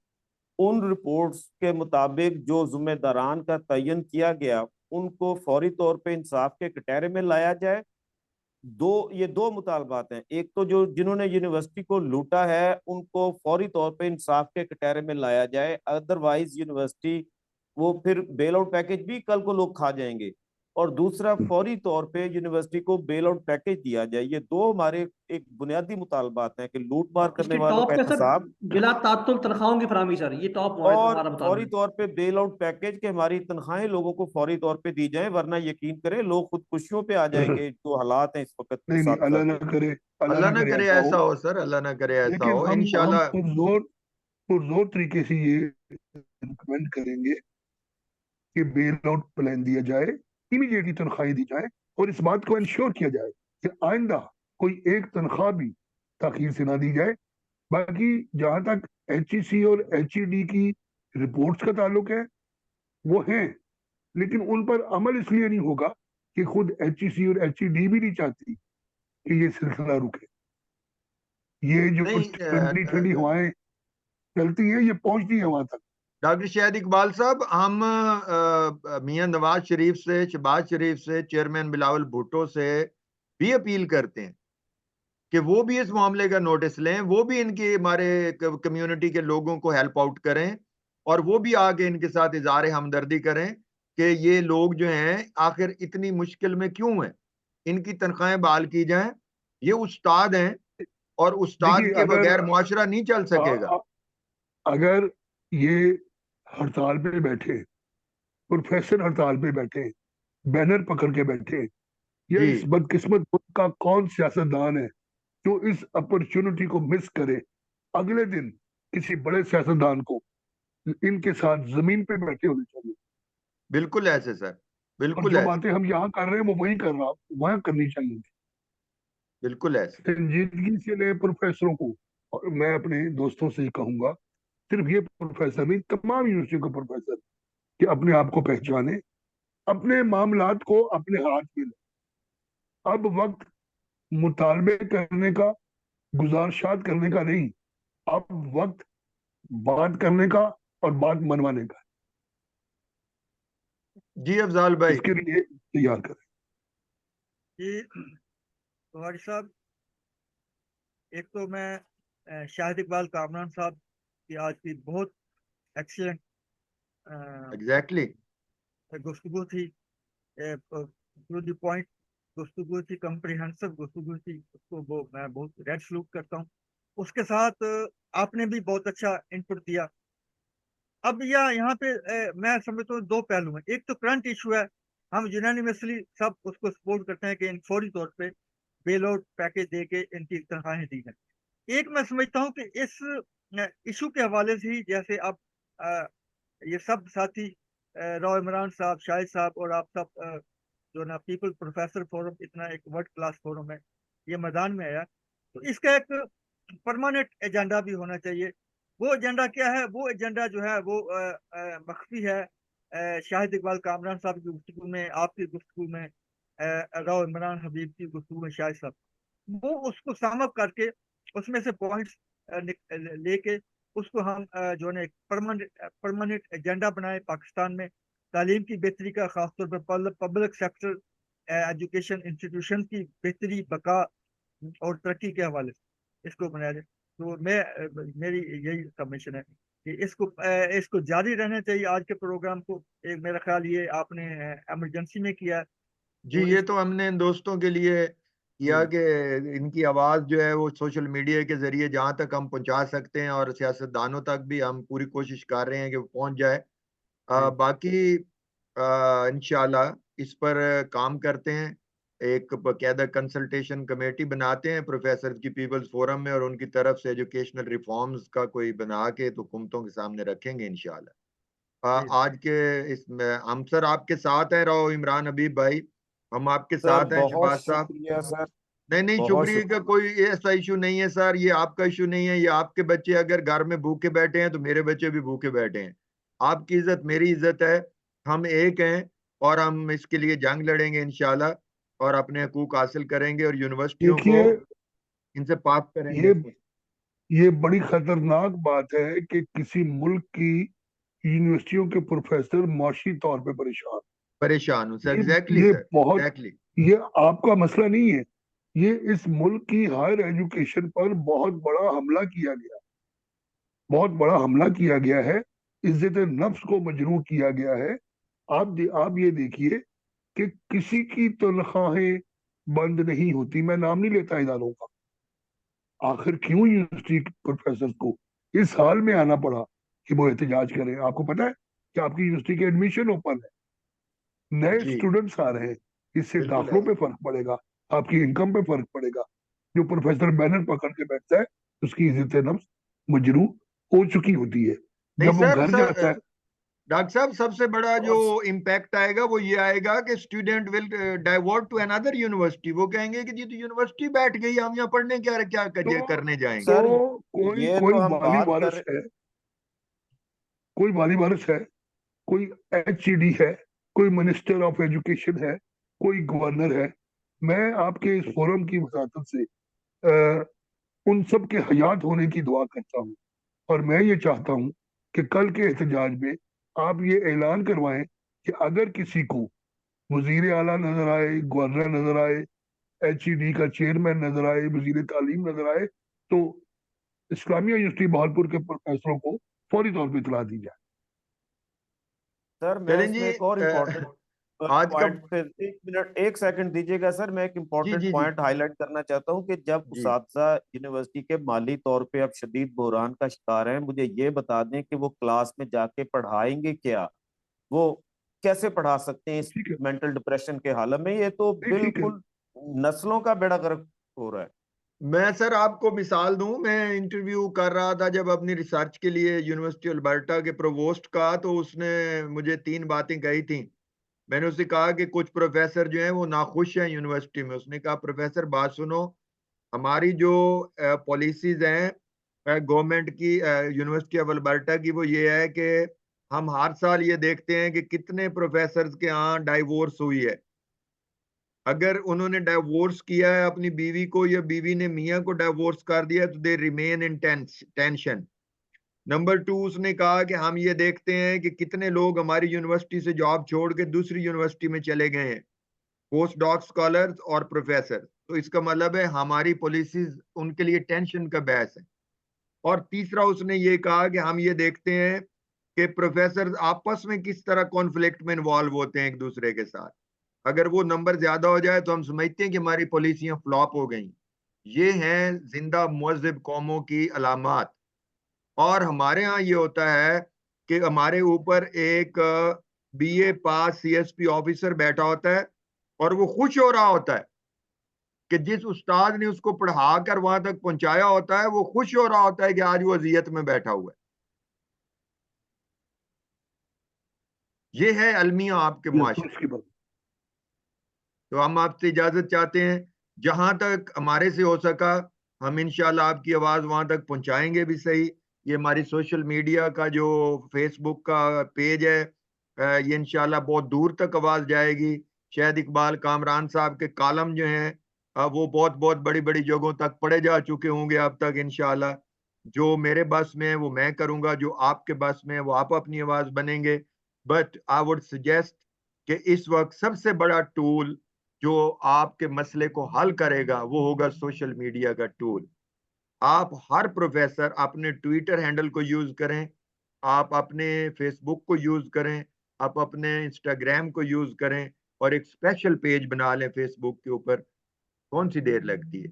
उन रिपोर्ट्स के मुताबिक जो जिम्मेदारान का तयन किया गया उनको फौरी तौर पे इंसाफ के कटहरे में लाया जाए, ये दो मुतालबात हैं। एक तो जो जिन्होंने यूनिवर्सिटी को लूटा है उनको फौरी तौर पे इंसाफ के कटहरे में लाया जाए, अदरवाइज यूनिवर्सिटी वो फिर बेल आउट पैकेज भी कल को लोग खा जाएंगे। और दूसरा, फौरी तौर पे यूनिवर्सिटी को बेल आउट पैकेज दिया जाए। ये दो हमारे एक बुनियादी मुतालबात हैं कि लूट मार करने
इसके
वालों
टॉप
का
पे सर
एहतसाब,
बिला तात्तुल तनख्वाहों की फराहमी सर, ये टॉप
और
हमारा
फौरी
मुतालबा है।
तौर पे बेल आउट पैकेज के हमारी तनख्वाहें लोगों को फौरी तौर पे दी जाए, वरना यकीन करें लोग खुदकुशियों पे आ जाएंगे जो हालात हैं इस वक्त
नहीं नहीं,
साथ
अल्लाह ना करे, अल्लाह
अल्लाह
ना
ना
करे
करे
ऐसा हो।
ऐसा हो सर, अल्लाह ना करे ऐसा
लेकिन
हो,
हम
इंशाल्लाह।
पुरजोर तरीके से ये रिकमेंड करेंगे कि बेल आउट प्लान दिया जाए, इमीडिएटली तनख्वाहें दी जाए, और इस बात को इंश्योर किया जाए कि आइंदा कोई एक तनख्वाह भी ताखीर से ना दी जाए। बाकी जहां तक HEC और HED की रिपोर्ट्स का ताल्लुक है, वो हैं, लेकिन उन पर अमल इसलिए नहीं होगा कि खुद HEC और HED भी नहीं चाहती कि ये सिलसिला रुके। ये जो
नहीं
ठंडी ठंडी हवाएं चलती हैं, ये पहुंचती है वहां तक।
डॉक्टर शाहिद इकबाल साहब, हम मियां नवाज शरीफ से, शहबाज शरीफ से, चेयरमैन बिलावल भुट्टो से भी अपील करते हैं कि वो भी इस मामले का नोटिस लें, वो भी इनकी हमारे कम्युनिटी के लोगों को हेल्प आउट करें, और वो भी आके इनके साथ इज़हार हमदर्दी करें कि ये लोग जो हैं आखिर इतनी मुश्किल में क्यों हैं, इनकी तनख्वाहें बहाल की जाएं। ये उस्ताद हैं और उस्ताद
देखिए,
के बगैर मुआशरा नहीं चल सकेगा।
अगर ये हड़ताल पे बैठे, प्रोफेसर हड़ताल पे बैठे, बैनर पकड़ के बैठे, या
जी
इस बदकिस्मत मुल्क का कौन सियासतदान है जो इस अपॉर्चुनिटी को मिस करे, अगले दिन किसी बड़े सियासतदान को इनके साथ जमीन पे बैठे होने चाहिए।
बिल्कुल ऐसे सर,
और
बिल्कुल
जो
ऐसे,
बातें हम यहाँ कर रहे हैं वो वहीं कर रहा, वहां करनी चाहिए।
बिल्कुल ऐसे।
संजीदगी से ले प्रोफेसरों को, और मैं अपने दोस्तों से ही कहूंगा, सिर्फ ये प्रोफेसर नहीं, तमाम यूनिवर्सिटियों के प्रोफेसर, कि अपने आप को पहचाने, अपने मामलात को अपने हाथ में लें। अब वक्त मुतालबे करने का, गुजारिशात करने का नहीं, अब वक्त बात करने का और बात मनवाने का।
जी अफजाल भाई।
इसके लिए तैयार करें।
जी वारिस साहब, एक तो मैं शाहिद इकबाल कामरान साहब की आज की बहुत एक्सीलेंट
एग्जैक्टली।
गुफ्तगू थी, टू द पॉइंट गुफ्तगू थी, कम्प्रिहेंसिव गुफ्तगू थी, उसको वो मैं बहुत रेड सलूट करता हूँ। उसके साथ आपने भी बहुत अच्छा इनपुट दिया। अब यहाँ पे मैं समझता हूँ दो पहलू हैं। एक तो करंट इशू है, हम यूनानिमसली सब उसको सपोर्ट करते हैं कि इन फौरी तौर पे बेल आउट पैकेज दे के इनकी तनख्वाहें दी जाए। एक मैं समझता हूँ कि इस इशू के हवाले से ही, जैसे अब ये सब साथी राव इमरान साहब, शाहिद साहब और आप सब जो ना पीपल प्रोफेसर फोरम, इतना एक वर्ल्ड क्लास फोरम है, ये मैदान में आया, तो इसका एक परमानेंट एजेंडा भी होना चाहिए। वो एजेंडा क्या है? वो एजेंडा जो है वो मख्फी है। शाहिद इकबाल कामरान साहब की गुफ्तगू में, आपकी गुफ्तगू में, राव इमरान हबीब की गुफ्तगू में शाहिद साहब, वो उसको सम अप करके उसमें से पॉइंट्स लेके उसको हम जो है परमानेंट एजेंडा बनाए पाकिस्तान में तालीम की बेहतरी का, खासतौर पर पब्लिक सेक्टर एजुकेशन इंस्टीट्यूशन की बेहतरी, बका और तरक्की के हवाले से इसको बनाया जाए। तो मेरी यही सबमिशन है कि इसको जारी रहना चाहिए। आज के प्रोग्राम को एक मेरा ख्याल ये आपने इमरजेंसी में किया है,
जी
तो
ये
इस
तो हमने इन दोस्तों के लिए किया कि इनकी आवाज़ जो है वो सोशल मीडिया के जरिए जहाँ तक हम पहुँचा सकते हैं, और सियासतदानों तक भी हम पूरी कोशिश कर रहे हैं कि वो पहुँच जाए। बाकी इंशाल्लाह इस पर काम करते हैं, एक बाकायदा कंसल्टेशन कमेटी बनाते हैं प्रोफेसर की पीपल्स फोरम में, और उनकी तरफ से एजुकेशनल रिफॉर्म्स का कोई बना के तो हुकूमतों के सामने रखेंगे इंशाल्लाह। आज के इसमें हम सर आपके साथ हैं, राव इमरान हबीब भाई, हम आपके
सर
साथ हैं,
बहुत
शहबाज साहब।
शुक्रिया सर,
नहीं नहीं,
बहुत
शुक्रिया का
शुक्रिया।
कोई ऐसा इशू नहीं है सर, ये आपका इशू नहीं है। ये आपके बच्चे अगर घर में भूखे बैठे हैं तो मेरे बच्चे भी भूखे बैठे हैं। आपकी इज्जत मेरी इज्जत है, हम एक हैं, और हम इसके लिए जंग लड़ेंगे इंशाल्लाह, और अपने हकूक हासिल करेंगे, और यूनिवर्सिटियों को
देखिए,
इनसे पास करेंगे
ये
इसको।
ये बड़ी खतरनाक बात है कि किसी मुल्क की यूनिवर्सिटियों के प्रोफेसर माशी तौर पे परेशान।
परेशान हूँ सर,
ये
एग्जैक्टली
ये
सर,
बहुत,
एग्जैक्टली।
ये आपका मसला नहीं है, ये इस मुल्क की हायर एजुकेशन पर बहुत बड़ा हमला किया गया, बहुत बड़ा हमला किया गया है, इज्जत नफ्स को मजरूह किया गया है। आप ये देखिए कि किसी की तनख्वाहें बंद नहीं होती। मैं नाम नहीं लेता इदारों का, आखिर क्यों यूनिवर्सिटी प्रोफेसर को इस हाल में आना पड़ा कि वो एहतजाज करें? आपको पता है कि आपकी यूनिवर्सिटी के एडमिशन ओपन है, नए
जी
स्टूडेंट्स आ रहे हैं, इससे
बिल्कुल
दाखिलों
है।
पे फर्क पड़ेगा, आपकी इनकम पे फर्क पड़ेगा। जो प्रोफेसर बैनर पकड़ के बैठता है उसकी इज्जत नफ्स मजरूह हो चुकी होती है।
नहीं
जब वो
सर,
घर जाता है
डॉक्टर साहब सबसे बड़ा जो
और
इम्पैक्ट आएगा वो ये आएगा कि student will divert to another university. वो कहेंगे कि जी तो यूनिवर्सिटी बैठ गई, हम यहाँ पढ़ने क्या क्या
तो
करने जाएंगे।
सर
कोई
ये
कोई
तो हम
वाली
बात
वारिस
कर
है, कोई वाली वारिस है, कोई एचईडी है, कोई मिनिस्टर ऑफ एजुकेशन है, कोई गवर्नर है। मैं आपके इस फोरम की वसातत से अ, उन सब के हयात होने की दुआ करता हूँ, और मैं ये चाहता हूँ कि कल के एहतजाज में आप ये ऐलान करवाएं कि अगर किसी को वजीर आला नजर आए, गवर्नर नजर आए, एचईडी का चेयरमैन नजर आए, वजीर तालीम नजर आए, तो इस्लामिया यूनिवर्सिटी बहालपुर के प्रोफेसरों को फौरी तौर पर इतला दी जाए।
सर मैं
चलें जी,
इसमें एक और इम्पोर्टेंट
आज का
पॉइंट पे 1 मिनट 1 सेकंड दीजिएगा सर। मैं एक
जी
इम्पोर्टेंट
जी जी
पॉइंट हाईलाइट करना चाहता हूँ कि जब
जी
उस्तादजा यूनिवर्सिटी के माली तौर पे अब शदीद बहरान का शिकार हैं, मुझे ये बता दें कि वो क्लास में जाके पढ़ाएंगे क्या, वो कैसे पढ़ा सकते हैं इस
ठीक है,
मेंटल डिप्रेशन के हालत में? ये तो
नहीं ठीक है।
बिल्कुल नस्लों का बेड़ा गर्क हो रहा है।
मैं सर आपको मिसाल दूं, मैं इंटरव्यू कर रहा था जब अपनी रिसर्च के लिए यूनिवर्सिटी अल्बर्टा के प्रोवोस्ट का, तो उसने मुझे 3 बातें कही थी। मैंने उससे कहा कि कुछ प्रोफेसर जो हैं वो नाखुश हैं यूनिवर्सिटी में। उसने कहा प्रोफेसर बात सुनो, हमारी जो पॉलिसीज हैं गवर्नमेंट की, यूनिवर्सिटी ऑफ अल्बर्टा की, वो ये है कि हम हर साल ये देखते हैं कि कितने प्रोफेसर के यहाँ डाइवोर्स हुई है। अगर उन्होंने डाइवोर्स किया है अपनी बीवी को, या बीवी ने मियाँ को डाइवोर्स कर दिया, तो they remain in tension. Number 2, उसने कहा कि हम ये देखते हैं कि कितने लोग हमारी यूनिवर्सिटी से जॉब छोड़ के दूसरी यूनिवर्सिटी में चले गए हैं, पोस्ट डॉक स्कॉलर्स और प्रोफेसर। तो इसका मतलब है हमारी पॉलिसीज उनके लिए टेंशन का बहस है। और तीसरा उसने ये कहा कि हम ये देखते हैं कि प्रोफेसर आपस में किस तरह कॉन्फ्लिक्ट में इन्वॉल्व होते हैं एक दूसरे के साथ। अगर वो नंबर ज्यादा हो जाए तो हम समझते हैं कि हमारी पॉलिसियां फ्लॉप हो गई। ये हैं जिंदा मुहज़्ज़िब कौमों की अलामात। और हमारे यहाँ ये होता है कि हमारे ऊपर एक बीए पास सीएसपी ऑफिसर बैठा होता है, और वो खुश हो रहा होता है कि जिस उस्ताद ने उसको पढ़ा कर वहां तक पहुंचाया होता है, वो खुश हो रहा होता है कि आज वो अजियत में बैठा हुआ है। ये है अलमिया आपके
ये
मुआशरे।
अफसोस की बात।
तो हम आपसे इजाजत चाहते हैं, जहां तक हमारे से हो सका हम इंशाल्लाह आपकी आवाज वहां तक पहुंचाएंगे भी सही। ये हमारी सोशल मीडिया का जो फेसबुक का पेज है, ये इंशाल्लाह बहुत दूर तक आवाज जाएगी। शायद इकबाल कामरान साहब के कालम जो हैं वो बहुत बहुत बड़ी बड़ी जगहों तक पढ़े जा चुके होंगे अब तक इंशाल्लाह। जो मेरे बस में है वो मैं करूंगा, जो आपके बस में है वो आप अपनी आवाज बनेंगे। बट आई वुड सजेस्ट कि इस वक्त सबसे बड़ा टूल जो आपके मसले को हल करेगा वो होगा सोशल मीडिया का टूल। आप हर प्रोफेसर अपने ट्विटर हैंडल को यूज करें, आप अपने फेसबुक को यूज करें, आप अपने इंस्टाग्राम को यूज करें, और एक स्पेशल पेज बना लें फेसबुक के ऊपर। कौन सी देर लगती है,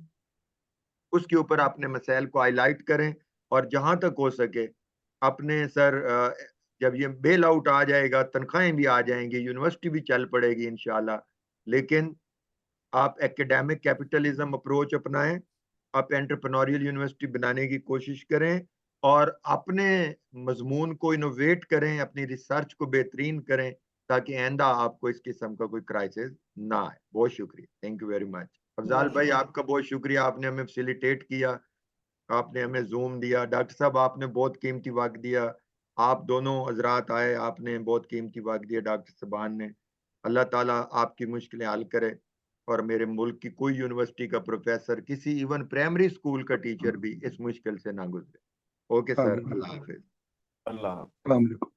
उसके ऊपर अपने मसाइल को हाईलाइट करें। और जहां तक हो सके अपने सर, जब ये बेल आउट आ जाएगा, तनख्वाहें भी आ जाएंगी, यूनिवर्सिटी भी चल पड़ेगी इंशाल्लाह। लेकिन आप एकेडमिक कैपिटलिज्म अप्रोच अपनाएं, आप एंटरप्रेन्योरियल यूनिवर्सिटी बनाने की कोशिश करें, और अपने मजमून को इनोवेट करें, अपनी रिसर्च को बेहतरीन करें, ताकि आइंदा आपको इस किस्म का कोई क्राइसिस ना आए। बहुत शुक्रिया, thank you very much. Afzal
बहुत
भाई
शुक्रिया।
आपका बहुत शुक्रिया, आपने हमें फैसिलिटेट किया, आपने हमें जूम दिया। डॉक्टर साहब आपने बहुत कीमती वक्त दिया, आप दोनों हजरात आए, आपने बहुत कीमती वक्त दिया डॉक्टर साहबान ने। अल्लाह ताला आपकी मुश्किलें हल करे, और मेरे मुल्क की कोई यूनिवर्सिटी का प्रोफेसर, किसी इवन प्राइमरी स्कूल का टीचर भी इस मुश्किल से ना गुजरे। ओके सर,
आमीन।
अल्लाह हाफिज।
अल्लाह।
अस्सलाम वालेकुम।